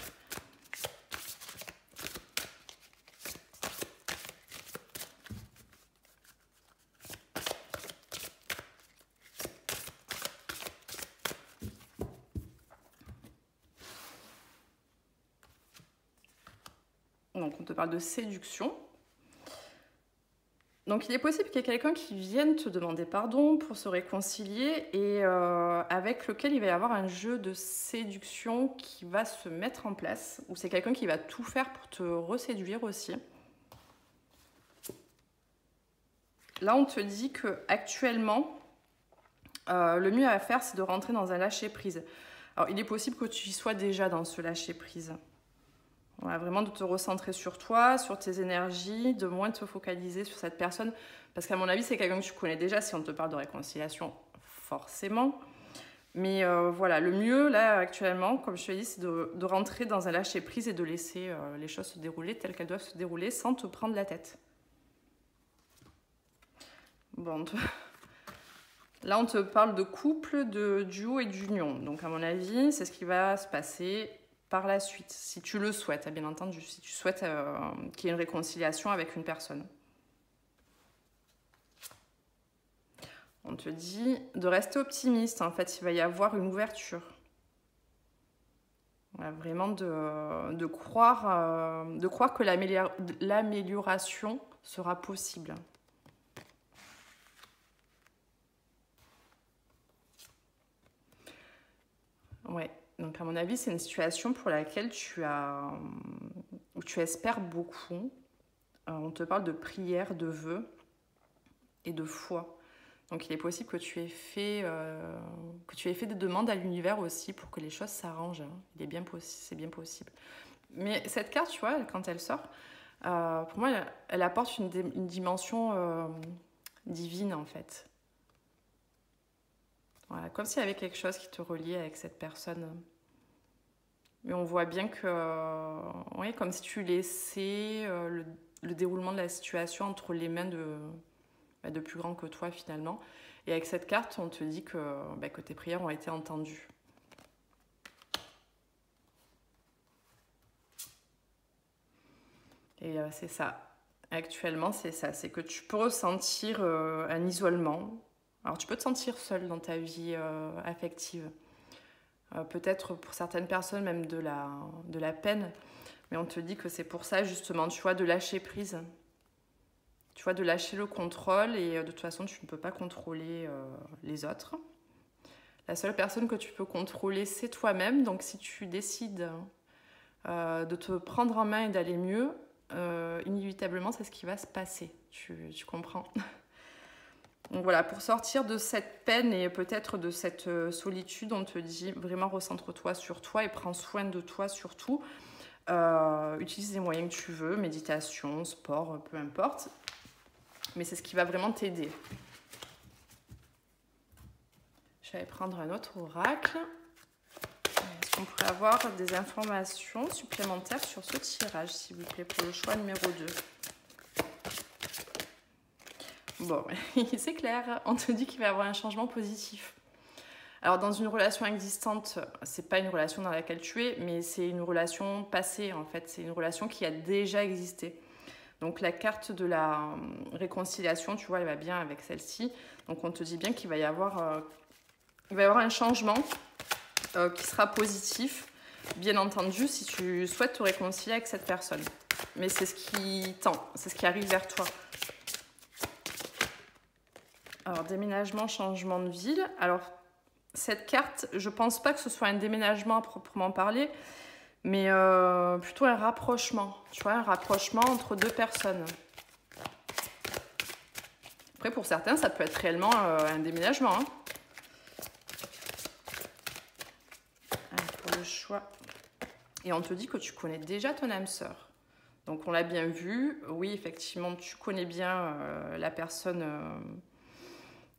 Donc, on te parle de séduction. Donc, il est possible qu'il y ait quelqu'un qui vienne te demander pardon pour se réconcilier et avec lequel il va y avoir un jeu de séduction qui va se mettre en place. Ou c'est quelqu'un qui va tout faire pour te reséduire aussi. Là, on te dit qu'actuellement, le mieux à faire, c'est de rentrer dans un lâcher-prise. Alors, il est possible que tu y sois déjà dans ce lâcher-prise. Voilà, vraiment de te recentrer sur toi, sur tes énergies, de moins te focaliser sur cette personne. Parce qu'à mon avis, c'est quelqu'un que tu connais déjà si on te parle de réconciliation, forcément. Mais voilà, le mieux, là, actuellement, comme je te dis, c'est de rentrer dans un lâcher-prise et de laisser les choses se dérouler telles qu'elles doivent se dérouler sans te prendre la tête. Bon, là, on te parle de couple, de duo et d'union. Donc, à mon avis, c'est ce qui va se passer par la suite, si tu le souhaites, bien entendu, si tu souhaites qu'il y ait une réconciliation avec une personne. On te dit de rester optimiste, en fait, il va y avoir une ouverture. Voilà, vraiment de croire que l'amélioration sera possible. Ouais. Donc à mon avis, c'est une situation pour laquelle où tu espères beaucoup. On te parle de prière, de vœux et de foi. Donc il est possible que tu aies fait des demandes à l'univers aussi pour que les choses s'arrangent. C'est bien possible. Mais cette carte, tu vois, quand elle sort, pour moi, elle apporte une dimension divine en fait. Voilà, comme s'il y avait quelque chose qui te reliait avec cette personne. Mais on voit bien que, oui, comme si tu laissais le déroulement de la situation entre les mains de plus grands que toi finalement. Et avec cette carte, on te dit que tes prières ont été entendues. Et c'est ça. Actuellement, c'est ça. C'est que tu peux ressentir un isolement. Alors, tu peux te sentir seule dans ta vie affective. Peut-être pour certaines personnes même de la peine. Mais on te dit que c'est pour ça justement, tu vois, de lâcher prise. Tu vois, de lâcher le contrôle et de toute façon, tu ne peux pas contrôler les autres. La seule personne que tu peux contrôler, c'est toi-même. Donc, si tu décides de te prendre en main et d'aller mieux, inévitablement, c'est ce qui va se passer. Tu comprends? Donc voilà, pour sortir de cette peine et peut-être de cette solitude, on te dit vraiment recentre-toi sur toi et prends soin de toi surtout. Utilise les moyens que tu veux, méditation, sport, peu importe. Mais c'est ce qui va vraiment t'aider. Je vais prendre un autre oracle. Est-ce qu'on pourrait avoir des informations supplémentaires sur ce tirage, s'il vous plaît, pour le choix numéro 2? Bon, c'est clair, on te dit qu'il va y avoir un changement positif. Alors, dans une relation existante, c'est pas une relation dans laquelle tu es, mais c'est une relation passée, en fait. C'est une relation qui a déjà existé. Donc, la carte de la réconciliation, tu vois, elle va bien avec celle-ci. Donc, on te dit bien qu'il va y avoir un changement qui sera positif, bien entendu, si tu souhaites te réconcilier avec cette personne. Mais c'est ce qui tend, c'est ce qui arrive vers toi. Alors, déménagement, changement de ville. Alors, cette carte, je pense pas que ce soit un déménagement à proprement parler, mais plutôt un rapprochement. Tu vois, un rapprochement entre deux personnes. Après, pour certains, ça peut être réellement un déménagement. Hein. Pour le choix. Et on te dit que tu connais déjà ton âme sœur. Donc, on l'a bien vu. Oui, effectivement, tu connais bien la personne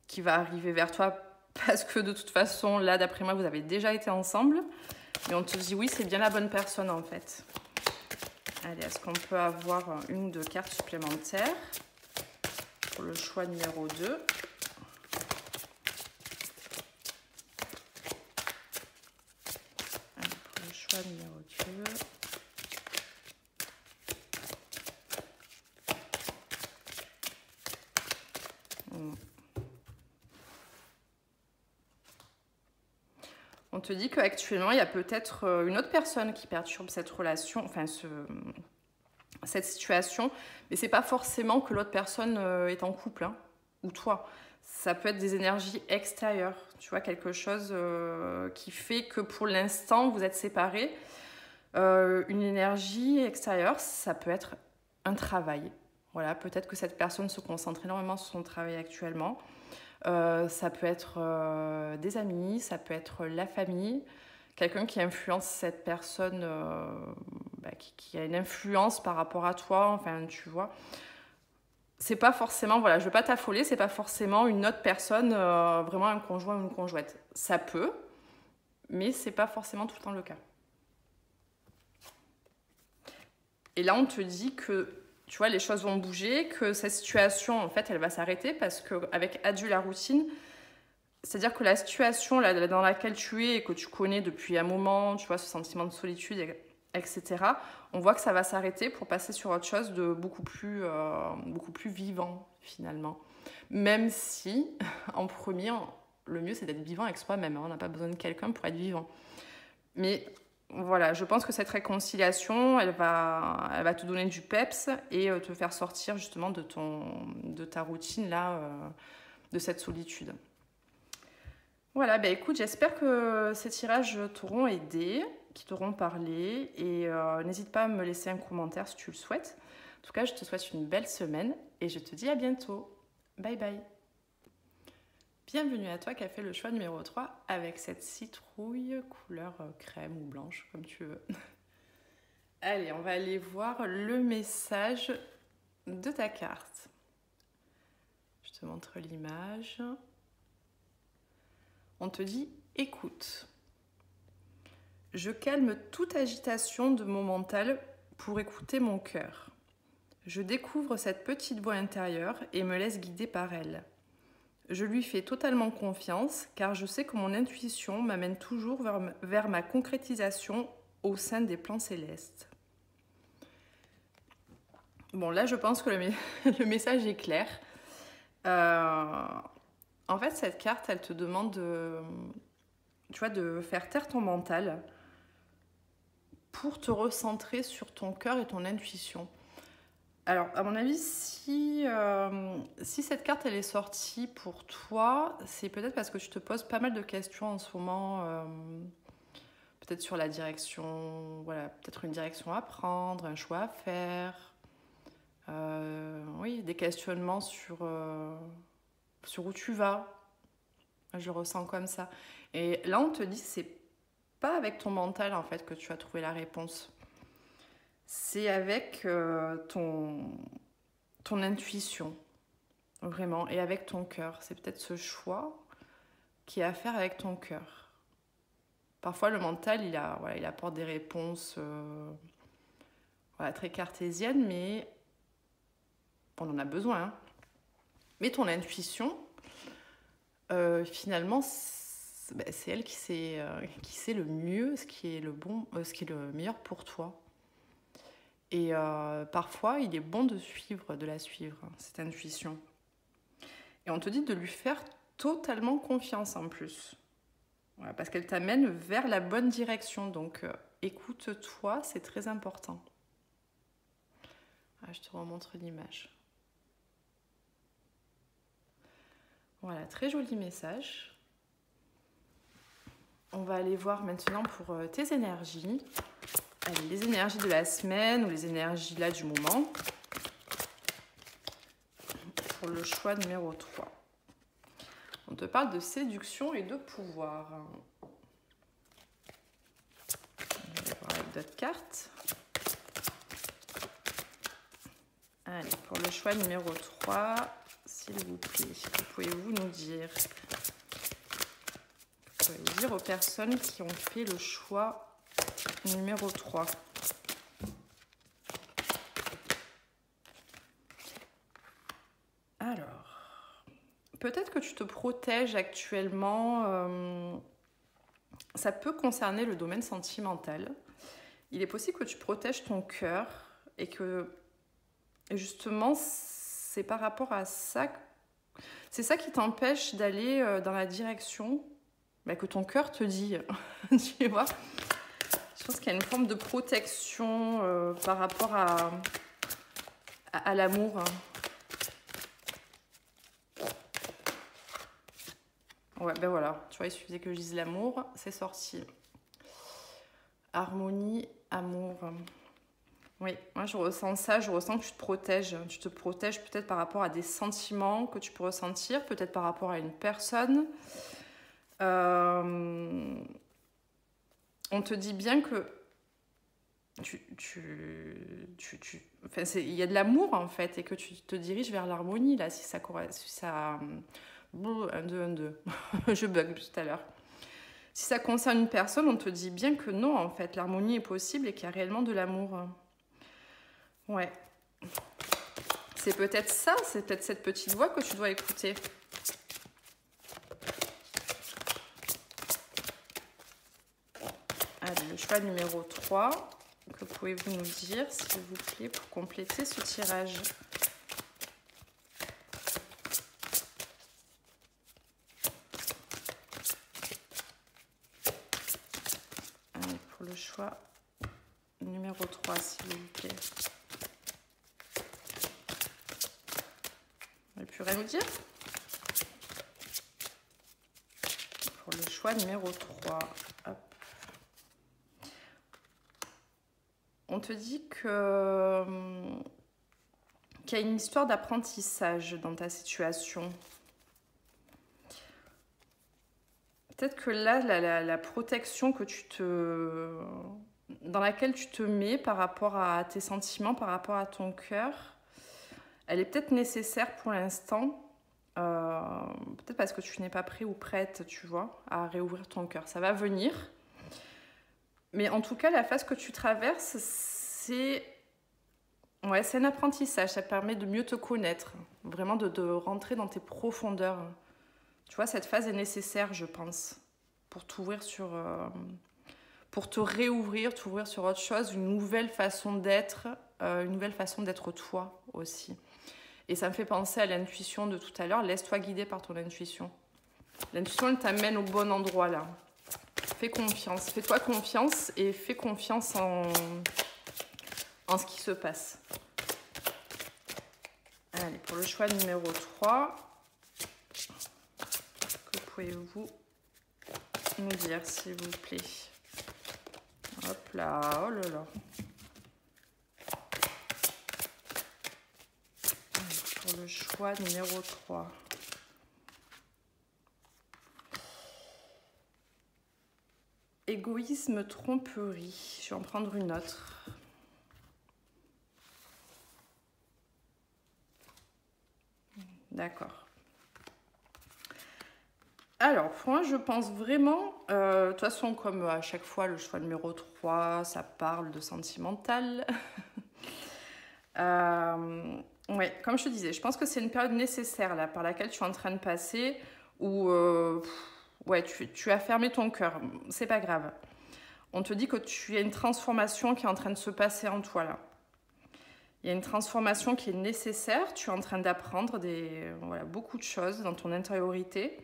qui va arriver vers toi parce que de toute façon, là, d'après moi, vous avez déjà été ensemble. Et on te dit, oui, c'est bien la bonne personne, en fait. Allez, est-ce qu'on peut avoir une ou deux cartes supplémentaires pour le choix numéro 2? Allez, pour le choix numéro 2. On te dit qu'actuellement, il y a peut-être une autre personne qui perturbe cette relation, enfin cette situation, mais c'est pas forcément que l'autre personne est en couple, hein, ou toi. Ça peut être des énergies extérieures, tu vois, quelque chose qui fait que pour l'instant, vous êtes séparés. Une énergie extérieure, ça peut être un travail. Voilà, peut-être que cette personne se concentre énormément sur son travail actuellement. Ça peut être des amis, ça peut être la famille, quelqu'un qui influence cette personne, qui a une influence par rapport à toi, enfin tu vois. C'est pas forcément, voilà, je veux pas t'affoler, c'est pas forcément une autre personne, vraiment un conjoint ou une conjointe. Ça peut, mais c'est pas forcément tout le temps le cas. Et là, on te dit que tu vois, les choses vont bouger, que cette situation, en fait, elle va s'arrêter parce qu'avec adieu la routine, c'est-à-dire que la situation là, dans laquelle tu es et que tu connais depuis un moment, tu vois, ce sentiment de solitude, etc., on voit que ça va s'arrêter pour passer sur autre chose de beaucoup plus vivant, finalement. Même si, en premier, le mieux, c'est d'être vivant avec soi-même. Hein. On n'a pas besoin de quelqu'un pour être vivant. Mais voilà, je pense que cette réconciliation, elle va te donner du peps et te faire sortir justement de ta routine là, de cette solitude. Voilà, bah écoute, j'espère que ces tirages t'auront aidé, qui t'auront parlé. Et n'hésite pas à me laisser un commentaire si tu le souhaites. En tout cas, je te souhaite une belle semaine et je te dis à bientôt. Bye bye. Bienvenue à toi qui as fait le choix numéro 3 avec cette citrouille couleur crème ou blanche, comme tu veux. Allez, on va aller voir le message de ta carte. Je te montre l'image. On te dit « Écoute ». Je calme toute agitation de mon mental pour écouter mon cœur. Je découvre cette petite voix intérieure et me laisse guider par elle. Je lui fais totalement confiance car je sais que mon intuition m'amène toujours vers ma concrétisation au sein des plans célestes. Bon, là, je pense que le message est clair. En fait, cette carte, elle te demande de faire taire ton mental pour te recentrer sur ton cœur et ton intuition. Alors, à mon avis, si cette carte elle est sortie pour toi, c'est peut-être parce que tu te poses pas mal de questions en ce moment, peut-être sur la direction, voilà, peut-être une direction à prendre, un choix à faire, oui, des questionnements sur où tu vas. Je le ressens comme ça. Et là, on te dit, c'est pas avec ton mental en fait que tu as trouvé la réponse. C'est avec ton intuition, vraiment, et avec ton cœur. C'est peut-être ce choix qui est à faire avec ton cœur. Parfois, le mental, il apporte des réponses très cartésiennes, mais on en a besoin. Hein. Mais ton intuition, finalement, c'est elle qui sait le mieux ce qui est le meilleur pour toi. Et parfois, il est bon de la suivre, cette intuition. Et on te dit de lui faire totalement confiance en plus. Voilà, parce qu'elle t'amène vers la bonne direction. Donc, écoute-toi, c'est très important. Je te remontre l'image. Voilà, très joli message. On va aller voir maintenant pour tes énergies. Allez, les énergies de la semaine ou les énergies là du moment. Pour le choix numéro 3. On te parle de séduction et de pouvoir. On va voir avec d'autres cartes. Allez, pour le choix numéro 3, s'il vous plaît, pouvez-vous nous dire aux personnes qui ont fait le choix numéro 3. Alors, peut-être que tu te protèges actuellement. Ça peut concerner le domaine sentimental. Il est possible que tu protèges ton cœur et que justement, c'est par rapport à ça. C'est ça qui t'empêche d'aller dans la direction que ton cœur te dit. Tu vois ? Je pense qu'il y a une forme de protection par rapport à l'amour. Ouais, ben voilà, tu vois, il suffisait que je dise l'amour, c'est sorti. Harmonie, amour. Oui, moi je ressens ça, je ressens que tu te protèges. Tu te protèges peut-être par rapport à des sentiments que tu peux ressentir, peut-être par rapport à une personne. On te dit bien que il y a de l'amour en fait et que tu te diriges vers l'harmonie là, si ça 1, 2, 1, 2. Je bug tout à l'heure. Si ça concerne une personne, on te dit bien que non en fait, l'harmonie est possible et qu'il y a réellement de l'amour. Ouais. C'est peut-être ça, c'est peut-être cette petite voix que tu dois écouter. Allez, le choix numéro 3. Que pouvez-vous nous dire, s'il vous plaît, pour compléter ce tirage? Allez, pour le choix numéro 3, s'il vous plaît. Vous n'avez plus rien à nous dire? Pour le choix numéro 3. Hop. On te dit que qu'il y a une histoire d'apprentissage dans ta situation. Peut-être que là, la protection dans laquelle tu te mets par rapport à tes sentiments, par rapport à ton cœur, elle est peut-être nécessaire pour l'instant. Peut-être parce que tu n'es pas prêt ou prête, tu vois, à réouvrir ton cœur. Ça va venir. Mais en tout cas, la phase que tu traverses, c'est un apprentissage. Ça permet de mieux te connaître. Vraiment de rentrer dans tes profondeurs. Tu vois, cette phase est nécessaire, je pense, pour t'ouvrir pour te réouvrir, t'ouvrir sur autre chose, une nouvelle façon d'être toi aussi. Et ça me fait penser à l'intuition de tout à l'heure. Laisse-toi guider par ton intuition. L'intuition, elle t'amène au bon endroit, là. Fais confiance. Fais-toi confiance et fais confiance en ce qui se passe. Allez, pour le choix numéro 3, que pouvez-vous nous dire, s'il vous plaît? Hop là, oh là là. Pour le choix numéro 3. Égoïsme, tromperie. Je vais en prendre une autre. D'accord. Alors, pour moi, je pense vraiment, de toute façon, comme à chaque fois, le choix numéro 3, ça parle de sentimental. Ouais, comme je te disais, je pense que c'est une période nécessaire là, par laquelle tu es en train de passer, où ouais, tu as fermé ton cœur. C'est pas grave. On te dit que tu as une transformation qui est en train de se passer en toi là. Il y a une transformation qui est nécessaire. Tu es en train d'apprendre beaucoup de choses dans ton intériorité.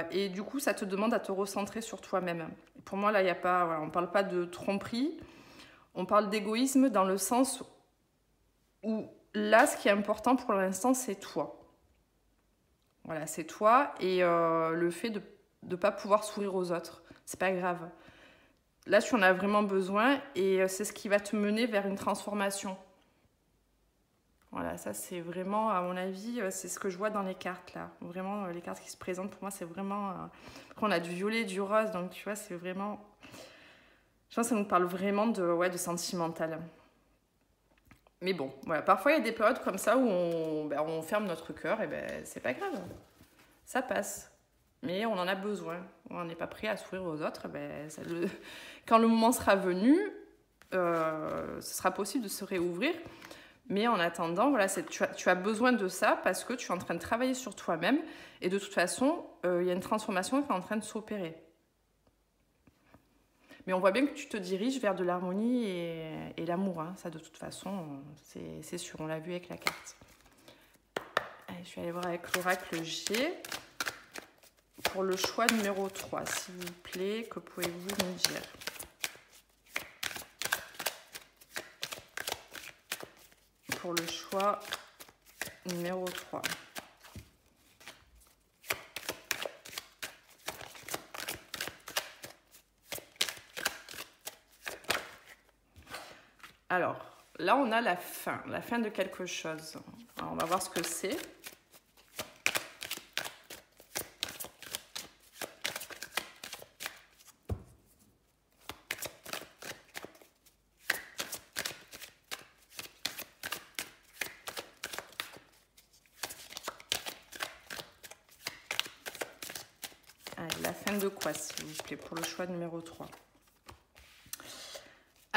Et du coup, ça te demande à te recentrer sur toi-même. Pour moi, là, il y a pas, on ne parle pas de tromperie. On parle d'égoïsme dans le sens où là, ce qui est important pour l'instant, c'est toi. Voilà, c'est toi et le fait de ne pas pouvoir sourire aux autres. C'est pas grave. Là, tu en as vraiment besoin et c'est ce qui va te mener vers une transformation. Voilà, ça c'est vraiment, à mon avis, c'est ce que je vois dans les cartes là. Vraiment, les cartes qui se présentent pour moi, c'est vraiment... Après, on a du violet, du rose, donc tu vois, c'est vraiment... Je pense que ça nous parle vraiment de sentimental. Mais bon, voilà, parfois il y a des périodes comme ça où on ferme notre cœur, et c'est pas grave. Ça passe. Mais on en a besoin. On n'est pas prêt à s'ouvrir aux autres. Quand le moment sera venu, ce sera possible de se réouvrir. Mais en attendant, voilà, tu as besoin de ça parce que tu es en train de travailler sur toi-même. Et de toute façon, il y a une transformation qui est en train de s'opérer. Mais on voit bien que tu te diriges vers de l'harmonie et l'amour. Hein. Ça, de toute façon, c'est sûr. On l'a vu avec la carte. Allez, je vais aller voir avec l'oracle G. Pour le choix numéro 3, s'il vous plaît, que pouvez-vous nous dire? Pour le choix numéro 3. Alors, là, on a la fin de quelque chose. Alors, on va voir ce que c'est. Allez, la fin de quoi, s'il vous plaît, pour le choix numéro 3?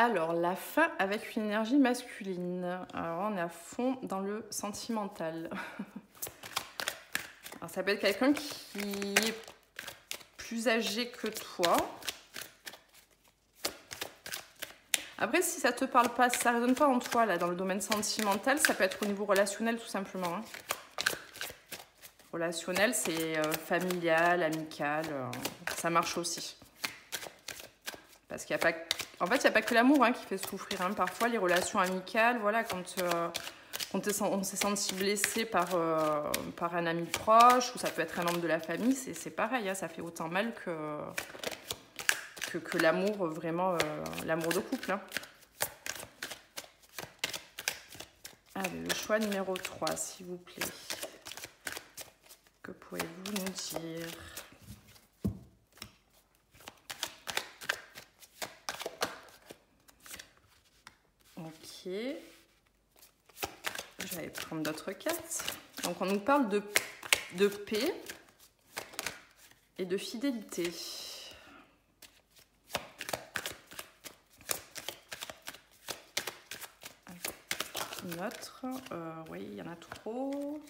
Alors, la fin avec une énergie masculine. Alors, on est à fond dans le sentimental. Alors, ça peut être quelqu'un qui est plus âgé que toi. Après, si ça te parle pas, si ça résonne pas en toi, là, dans le domaine sentimental, ça peut être au niveau relationnel, tout simplement. Hein. Relationnel, c'est familial, amical, ça marche aussi. Parce qu'il n'y a pas... En fait, il n'y a pas que l'amour qui fait souffrir. Hein. Parfois, les relations amicales, voilà, quand on s'est senti blessé par un ami proche, ou ça peut être un membre de la famille, c'est pareil, hein, ça fait autant mal que l'amour, vraiment, l'amour de couple. Hein. Allez, le choix numéro 3, s'il vous plaît. Que pouvez-vous nous dire? Ok. Je vais prendre d'autres cartes. Donc, on nous parle de paix et de fidélité. Une autre. Oui, il y en a trop.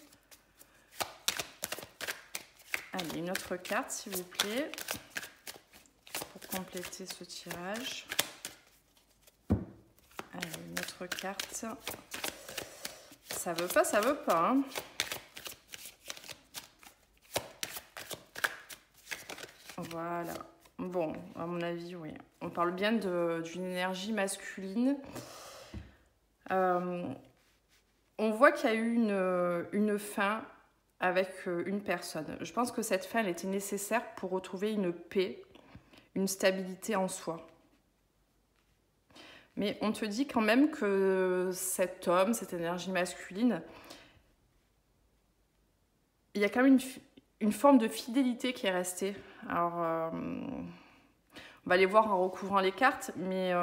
Allez, une autre carte, s'il vous plaît, pour compléter ce tirage. Allez, une autre carte. Ça veut pas, ça veut pas. Hein. Voilà. Bon, à mon avis, oui. On parle bien d'une énergie masculine. On voit qu'il y a eu une fin avec une personne. Je pense que cette fin, elle était nécessaire pour retrouver une paix, une stabilité en soi. Mais on te dit quand même que cet homme, cette énergie masculine, il y a quand même une forme de fidélité qui est restée. Alors, on va aller voir en recouvrant les cartes, mais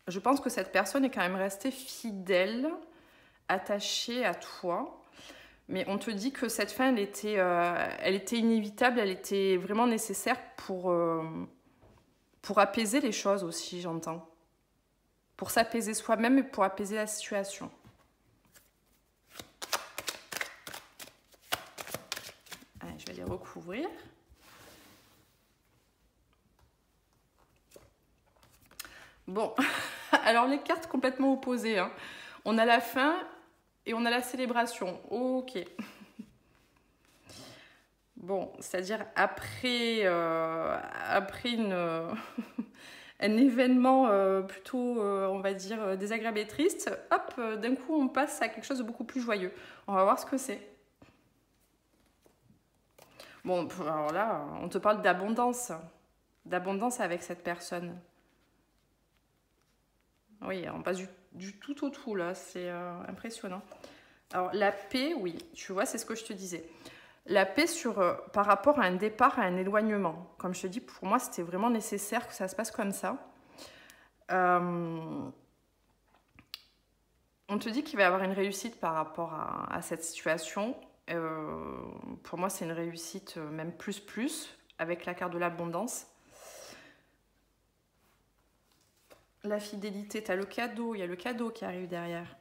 je pense que cette personne est quand même restée fidèle, attachée à toi. Mais on te dit que cette fin, elle était inévitable, elle était vraiment nécessaire pour apaiser les choses aussi, j'entends. Pour s'apaiser soi-même et pour apaiser la situation. Allez, je vais les recouvrir. Bon, alors les cartes complètement opposées. Hein. On a la fin et on a la célébration. Ok. Bon, c'est-à-dire après un événement plutôt, on va dire, désagréable et triste, hop, d'un coup, on passe à quelque chose de beaucoup plus joyeux. On va voir ce que c'est. Bon, alors là, on te parle d'abondance avec cette personne. Oui, on passe du tout au tout, là, c'est impressionnant. Alors, la paix, oui, tu vois, c'est ce que je te disais. La paix par rapport à un départ, à un éloignement. Comme je te dis, pour moi, c'était vraiment nécessaire que ça se passe comme ça. On te dit qu'il va y avoir une réussite par rapport à cette situation. Pour moi, c'est une réussite même plus, avec la carte de l'abondance. La fidélité, tu as le cadeau, il y a le cadeau qui arrive derrière.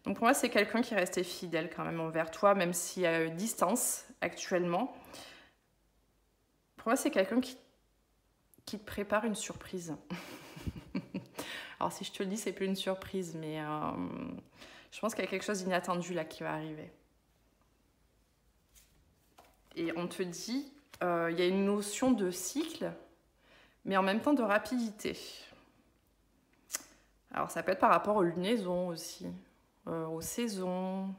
Donc pour moi, c'est quelqu'un qui est resté fidèle quand même envers toi, même s'il y a une distance actuellement. Pour moi, c'est quelqu'un qui te prépare une surprise. Alors si je te le dis, c'est plus une surprise, mais je pense qu'il y a quelque chose d'inattendu là qui va arriver. Et on te dit, il y a une notion de cycle, mais en même temps de rapidité. Alors ça peut être par rapport aux lunaisons aussi, aux saisons,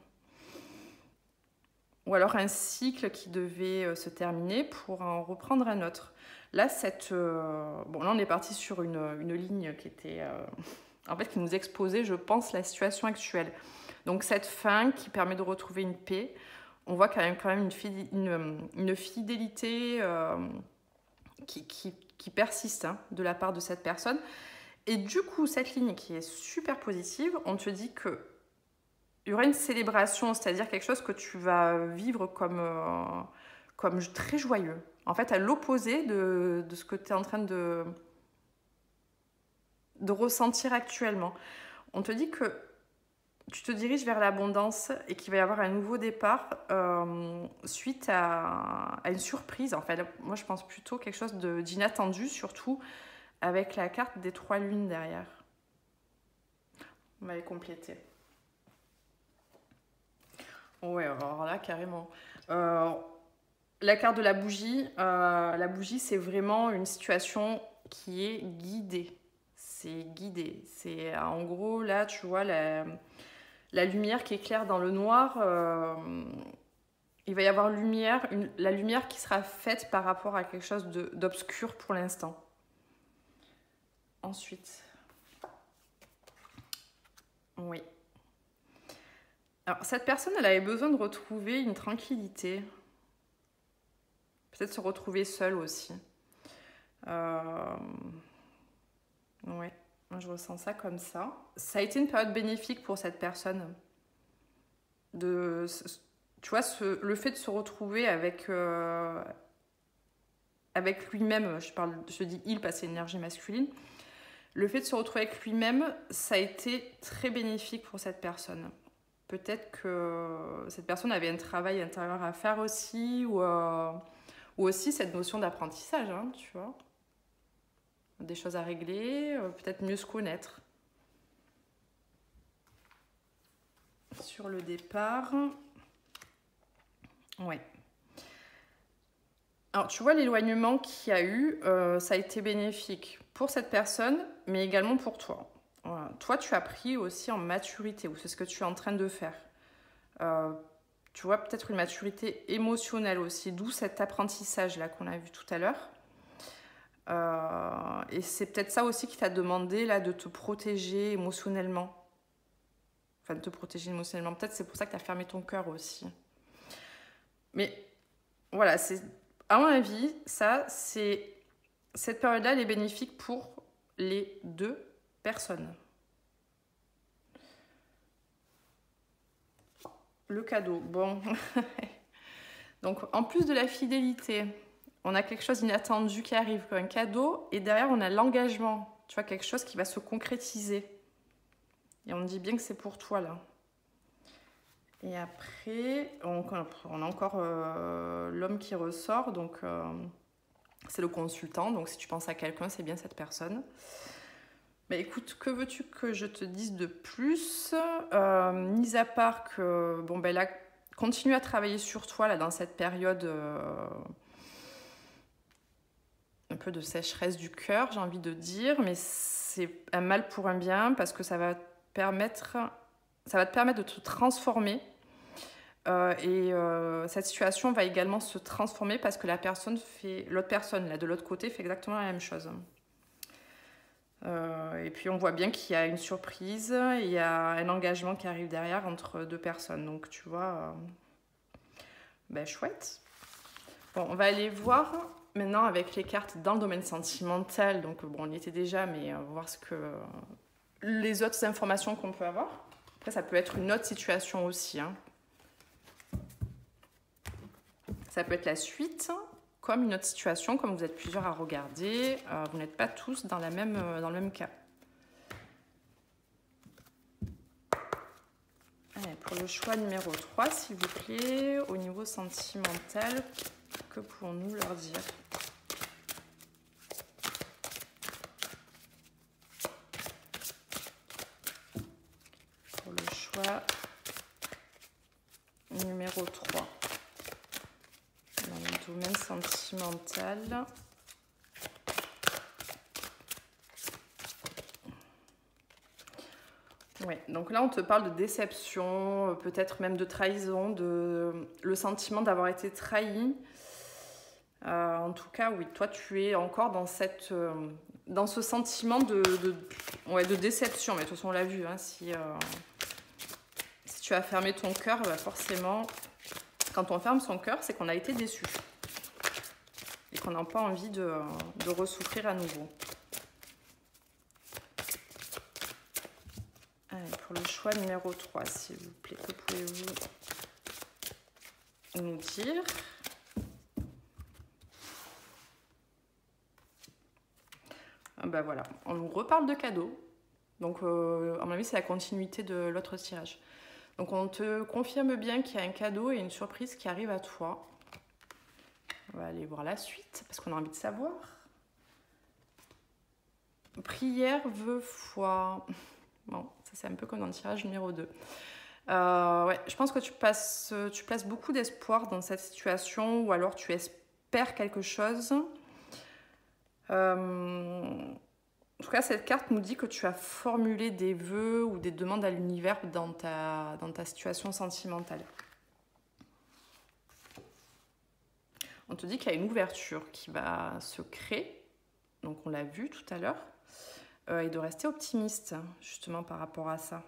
ou alors un cycle qui devait se terminer pour en reprendre un autre. Là, là on est parti sur une ligne qui était, qui nous exposait, je pense, la situation actuelle. Donc cette fin qui permet de retrouver une paix, on voit quand même une fidélité qui persiste hein, de la part de cette personne. Et du coup, cette ligne qui est super positive, on te dit qu'il y aura une célébration, c'est-à-dire quelque chose que tu vas vivre comme très joyeux. En fait, à l'opposé de ce que tu es en train de ressentir actuellement. On te dit que tu te diriges vers l'abondance et qu'il va y avoir un nouveau départ suite à une surprise. En fait, moi, je pense plutôt quelque chose d'inattendu, surtout avec la carte des 3 lunes derrière. On va les compléter. Ouais, alors là, carrément. La carte de la bougie, c'est vraiment une situation qui est guidée. C'est guidé. C'est en gros, là, tu vois, la lumière qui éclaire dans le noir, il va y avoir la lumière qui sera faite par rapport à quelque chose d'obscur pour l'instant. Ensuite, oui. Alors, cette personne, elle avait besoin de retrouver une tranquillité. Peut-être se retrouver seule aussi. Ouais, moi je ressens ça comme ça. Ça a été une période bénéfique pour cette personne. Tu vois, le fait de se retrouver avec lui-même, je dis il parce que c'est l'énergie masculine, le fait de se retrouver avec lui-même, ça a été très bénéfique pour cette personne. Peut-être que cette personne avait un travail intérieur à faire aussi, ou aussi cette notion d'apprentissage, hein, tu vois. Des choses à régler, peut-être mieux se connaître. Sur le départ, ouais. Alors, tu vois, l'éloignement qu'il y a eu, ça a été bénéfique pour cette personne, mais également pour toi. Voilà. Toi, tu as pris aussi en maturité, ou c'est ce que tu es en train de faire. Tu vois, peut-être une maturité émotionnelle aussi, d'où cet apprentissage-là qu'on a vu tout à l'heure. Et c'est peut-être ça aussi qui t'a demandé là, de te protéger émotionnellement. Enfin, de te protéger émotionnellement. Peut-être c'est pour ça que tu as fermé ton cœur aussi. Mais voilà, à mon avis, cette période-là, elle est bénéfique pour les deux personnes. Le cadeau, bon. Donc, en plus de la fidélité, on a quelque chose d'inattendu qui arrive comme un cadeau. Et derrière, on a l'engagement. Tu vois, quelque chose qui va se concrétiser. Et on dit bien que c'est pour toi, là. Et après, on a encore l'homme qui ressort. Donc, c'est le consultant. Donc, si tu penses à quelqu'un, c'est bien cette personne. Mais écoute, que veux-tu que je te dise de plus, mis à part que, bon, ben là, continue à travailler sur toi, là, dans cette période un peu de sécheresse du cœur, j'ai envie de dire, mais c'est un mal pour un bien, parce que ça va te permettre de te transformer. Cette situation va également se transformer parce que l'autre personne là, de l'autre côté fait exactement la même chose. Et puis on voit bien qu'il y a une surprise, il y a un engagement qui arrive derrière entre deux personnes. Donc tu vois, ben chouette. Bon, on va aller voir maintenant avec les cartes dans le domaine sentimental. Donc bon, on y était déjà, mais on va voir les autres informations qu'on peut avoir. Après, ça peut être une autre situation aussi, hein. Ça peut être la suite, comme une autre situation, comme vous êtes plusieurs à regarder, vous n'êtes pas tous dans le même cas. Allez, pour le choix numéro 3, s'il vous plaît, au niveau sentimental, que pouvons-nous leur dire ? Pour le choix numéro 3. Dans le domaine sentimental. Ouais, donc là on te parle de déception, peut-être même de trahison, le sentiment d'avoir été trahi. En tout cas, oui, toi tu es encore dans ce sentiment de déception. Mais de toute façon on l'a vu, hein, si tu as fermé ton cœur, bah forcément... Quand on ferme son cœur, c'est qu'on a été déçu et qu'on n'a pas envie de ressouffrir à nouveau. Allez, pour le choix numéro 3, s'il vous plaît, que pouvez-vous nous dire ? Ben voilà, on nous reparle de cadeaux. Donc, à mon avis, c'est la continuité de l'autre tirage. Donc on te confirme bien qu'il y a un cadeau et une surprise qui arrive à toi. On va aller voir la suite parce qu'on a envie de savoir. Prière, vœu, foi. Bon, ça c'est un peu comme dans le tirage numéro 2. Ouais, je pense que tu places beaucoup d'espoir dans cette situation ou alors tu espères quelque chose. tout cas, cette carte nous dit que tu as formulé des vœux ou des demandes à l'univers dans ta situation sentimentale. On te dit qu'il y a une ouverture qui va se créer, donc on l'a vu tout à l'heure, et de rester optimiste justement par rapport à ça.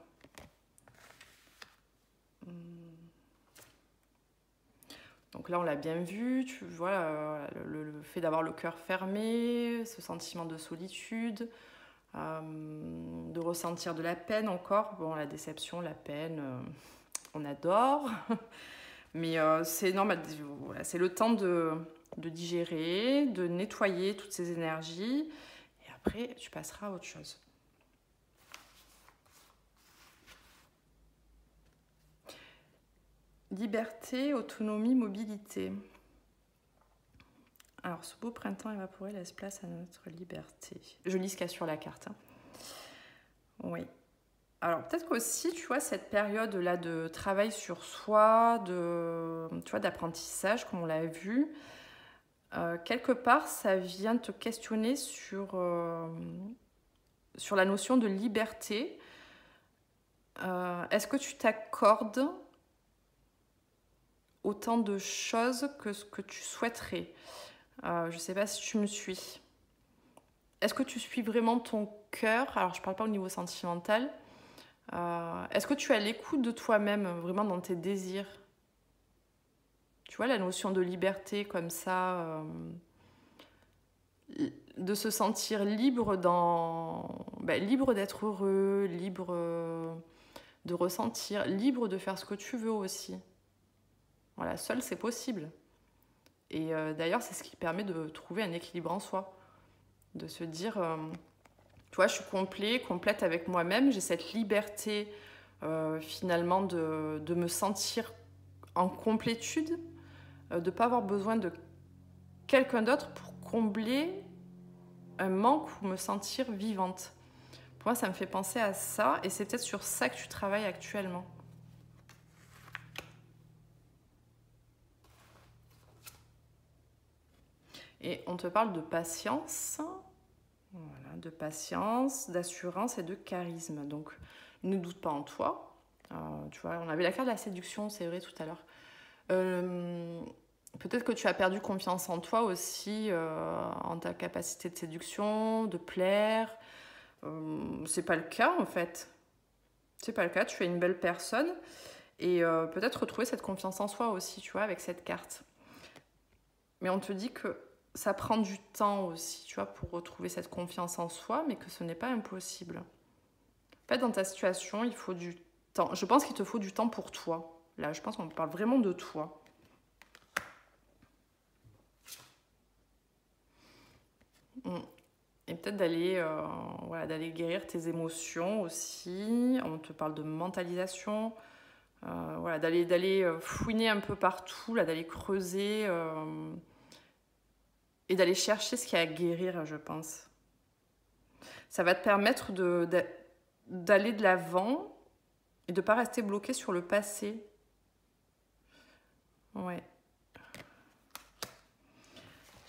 Donc là, on l'a bien vu, tu vois, le fait d'avoir le cœur fermé, ce sentiment de solitude, de ressentir de la peine encore. Bon, la déception, la peine, on adore. Mais c'est normal, voilà, c'est le temps de digérer, de nettoyer toutes ces énergies. Et après, tu passeras à autre chose. Liberté, autonomie, mobilité. Alors, ce beau printemps évaporé laisse place à notre liberté. Je lis ce qu'il y a sur la carte. Hein. Oui. Alors, peut-être qu'aussi, tu vois, cette période-là de travail sur soi, d'apprentissage, comme on l'a vu, quelque part, ça vient te questionner sur la notion de liberté. Est-ce que tu t'accordes autant de choses que ce que tu souhaiterais? Je ne sais pas si tu me suis. Est-ce que tu suis vraiment ton cœur? Alors, je ne parle pas au niveau sentimental. Est-ce que tu as l'écoute de toi-même, vraiment dans tes désirs? Tu vois, la notion de liberté comme ça, de se sentir libre libre d'être heureux, libre de ressentir, libre de faire ce que tu veux aussi. Voilà, seul c'est possible. Et d'ailleurs, c'est ce qui permet de trouver un équilibre en soi. De se dire, tu vois, je suis complète avec moi-même, j'ai cette liberté finalement de me sentir en complétude, de ne pas avoir besoin de quelqu'un d'autre pour combler un manque ou me sentir vivante. Pour moi, ça me fait penser à ça, et c'est peut-être sur ça que tu travailles actuellement. Et on te parle de patience, voilà, de patience, d'assurance et de charisme. Donc, ne doute pas en toi. Tu vois, on avait la carte de la séduction, c'est vrai, tout à l'heure. Peut-être que tu as perdu confiance en toi aussi, en ta capacité de séduction, de plaire. C'est pas le cas, en fait. C'est pas le cas, tu es une belle personne. Et peut-être retrouver cette confiance en soi aussi, tu vois, avec cette carte. Mais on te dit que ça prend du temps aussi, tu vois, pour retrouver cette confiance en soi, mais que ce n'est pas impossible. En fait, dans ta situation, il faut du temps. Je pense qu'il te faut du temps pour toi. Là, je pense qu'on parle vraiment de toi. Et peut-être d'aller guérir tes émotions aussi. On te parle de mentalisation. D'aller fouiner un peu partout, d'aller creuser et d'aller chercher ce qu'il y a à guérir, je pense. Ça va te permettre d'aller de l'avant et de ne pas rester bloqué sur le passé. Ouais.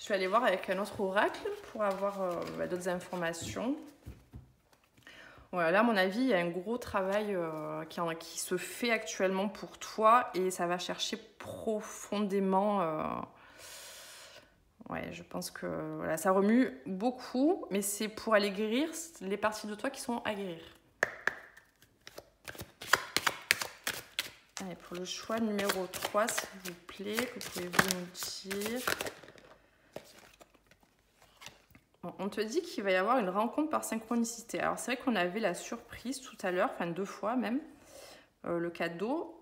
Je vais aller voir avec un autre oracle pour avoir d'autres informations. Voilà, là, à mon avis, il y a un gros travail qui se fait actuellement pour toi et ça va chercher profondément. Ouais, je pense que voilà, ça remue beaucoup, mais c'est pour aller guérir les parties de toi qui sont à guérir. Allez, pour le choix numéro 3, s'il vous plaît, que pouvez-vous nous dire? On te dit qu'il va y avoir une rencontre par synchronicité. Alors, c'est vrai qu'on avait la surprise tout à l'heure, enfin 2 fois même, le cadeau.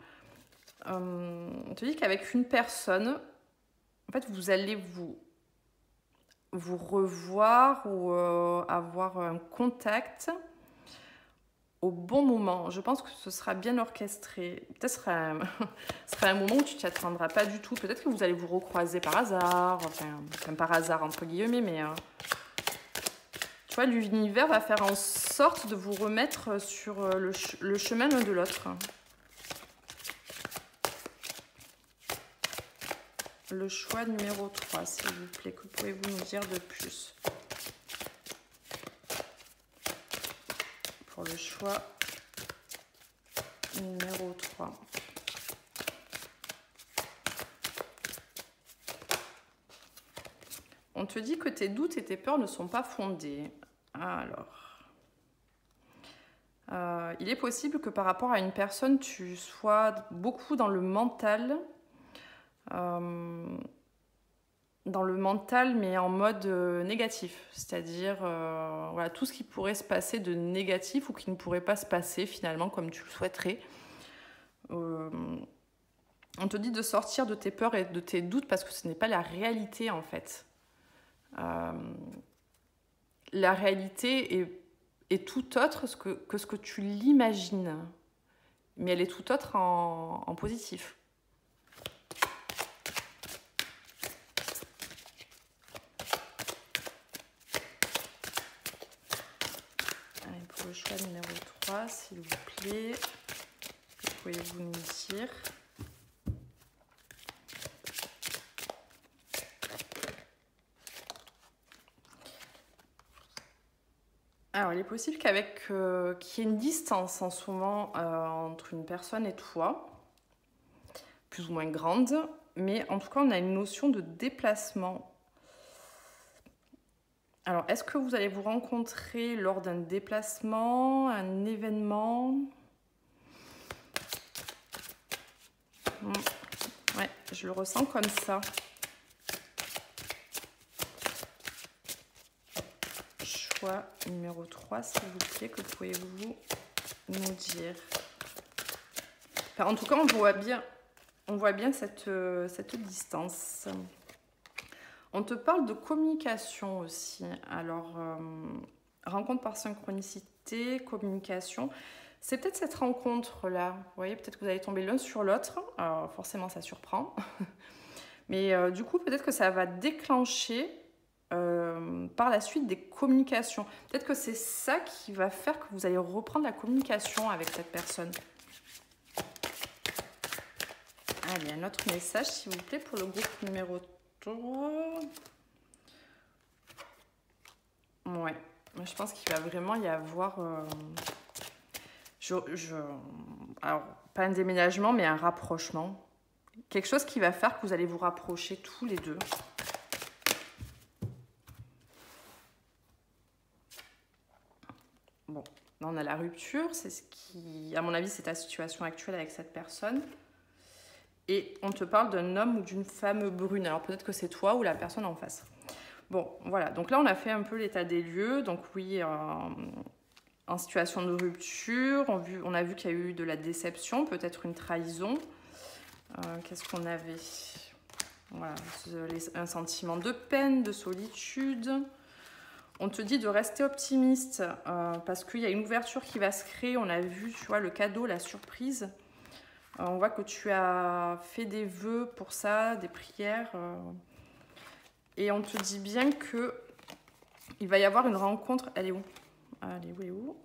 On te dit qu'avec une personne, en fait, vous allez vous revoir ou avoir un contact au bon moment. Je pense que ce sera bien orchestré. Peut-être ce sera un moment où tu ne t'y attendras pas du tout. Peut-être que vous allez vous recroiser par hasard, enfin par hasard entre guillemets, mais... Tu vois, l'univers va faire en sorte de vous remettre sur le chemin l'un de l'autre. Le choix numéro 3, s'il vous plaît. Que pouvez-vous nous dire de plus? pour le choix numéro 3. On te dit que tes doutes et tes peurs ne sont pas fondés. Alors, il est possible que par rapport à une personne, tu sois beaucoup dans le mental, mais en mode négatif. C'est-à-dire, voilà, tout ce qui pourrait se passer de négatif ou qui ne pourrait pas se passer finalement comme tu le souhaiterais. On te dit de sortir de tes peurs et de tes doutes parce que ce n'est pas la réalité en fait. La réalité est tout autre que ce que tu l'imagines, mais elle est tout autre en positif. Allez, pour le choix numéro 3, s'il vous plaît, que pouvez-vous nous dire ? Alors, il est possible qu'il y ait une distance en ce moment entre une personne et toi, plus ou moins grande, mais en tout cas, on a une notion de déplacement. Alors, est-ce que vous allez vous rencontrer lors d'un déplacement, un événement ? Ouais, je le ressens comme ça. Choix numéro 3, s'il vous plaît, que pouvez-vous nous dire ? Enfin, en tout cas, on voit bien cette distance. On te parle de communication aussi. Alors, rencontre par synchronicité, communication. C'est peut-être cette rencontre-là. Vous voyez, peut-être que vous allez tomber l'un sur l'autre. Alors, forcément, ça surprend. Mais du coup, peut-être que ça va déclencher par la suite des communications. Peut-être que c'est ça qui va faire que vous allez reprendre la communication avec cette personne. Allez, un autre message, s'il vous plaît, pour le groupe numéro 3. Ouais, je pense qu'il va vraiment y avoir... alors, pas un déménagement, mais un rapprochement. Quelque chose qui va faire que vous allez vous rapprocher tous les deux. Bon, là on a la rupture, c'est ce qui, à mon avis, c'est ta situation actuelle avec cette personne. Et on te parle d'un homme ou d'une femme brune. Alors peut-être que c'est toi ou la personne en face. Bon, voilà. Donc là, on a fait un peu l'état des lieux. Donc oui, en situation de rupture, on a vu qu'il y a eu de la déception, peut-être une trahison. Qu'est-ce qu'on avait ? Voilà, un sentiment de peine, de solitude. On te dit de rester optimiste parce qu'il y a une ouverture qui va se créer. On a vu, tu vois, le cadeau, la surprise. On voit que tu as fait des vœux pour ça, des prières. Et on te dit bien que il va y avoir une rencontre. Elle est où ? Elle est où ?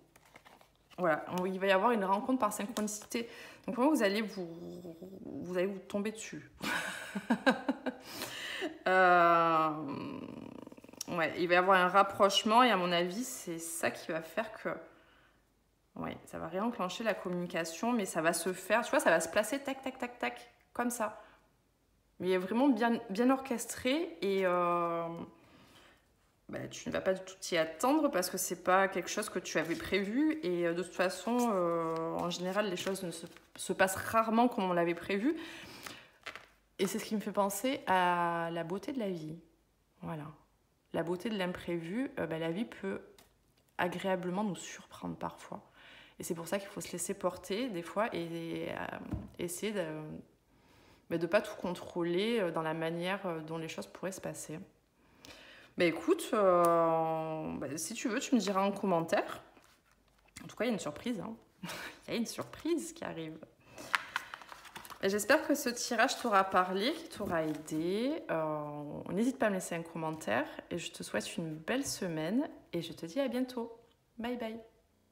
Voilà, il va y avoir une rencontre par synchronicité. Donc comment vous allez vous tomber dessus. Ouais, il va y avoir un rapprochement et à mon avis, c'est ça qui va faire que... Ouais, ça va réenclencher la communication, mais ça va se faire, tu vois, ça va se placer tac, tac, tac, tac, comme ça. Mais vraiment bien orchestré et tu ne vas pas du tout t'y attendre parce que c'est pas quelque chose que tu avais prévu et de toute façon, en général, les choses ne se passent rarement comme on l'avait prévu. Et c'est ce qui me fait penser à la beauté de la vie. Voilà. La beauté de l'imprévu, la vie peut agréablement nous surprendre parfois. Et c'est pour ça qu'il faut se laisser porter des fois et essayer de ne pas tout contrôler dans la manière dont les choses pourraient se passer. Écoute, si tu veux, tu me diras en commentaire. En tout cas, il y a une surprise. Hein. Il y a une surprise qui arrive. J'espère que ce tirage t'aura parlé, qu'il t'aura aidé. N'hésite pas à me laisser un commentaire. Et je te souhaite une belle semaine. Et je te dis à bientôt. Bye bye.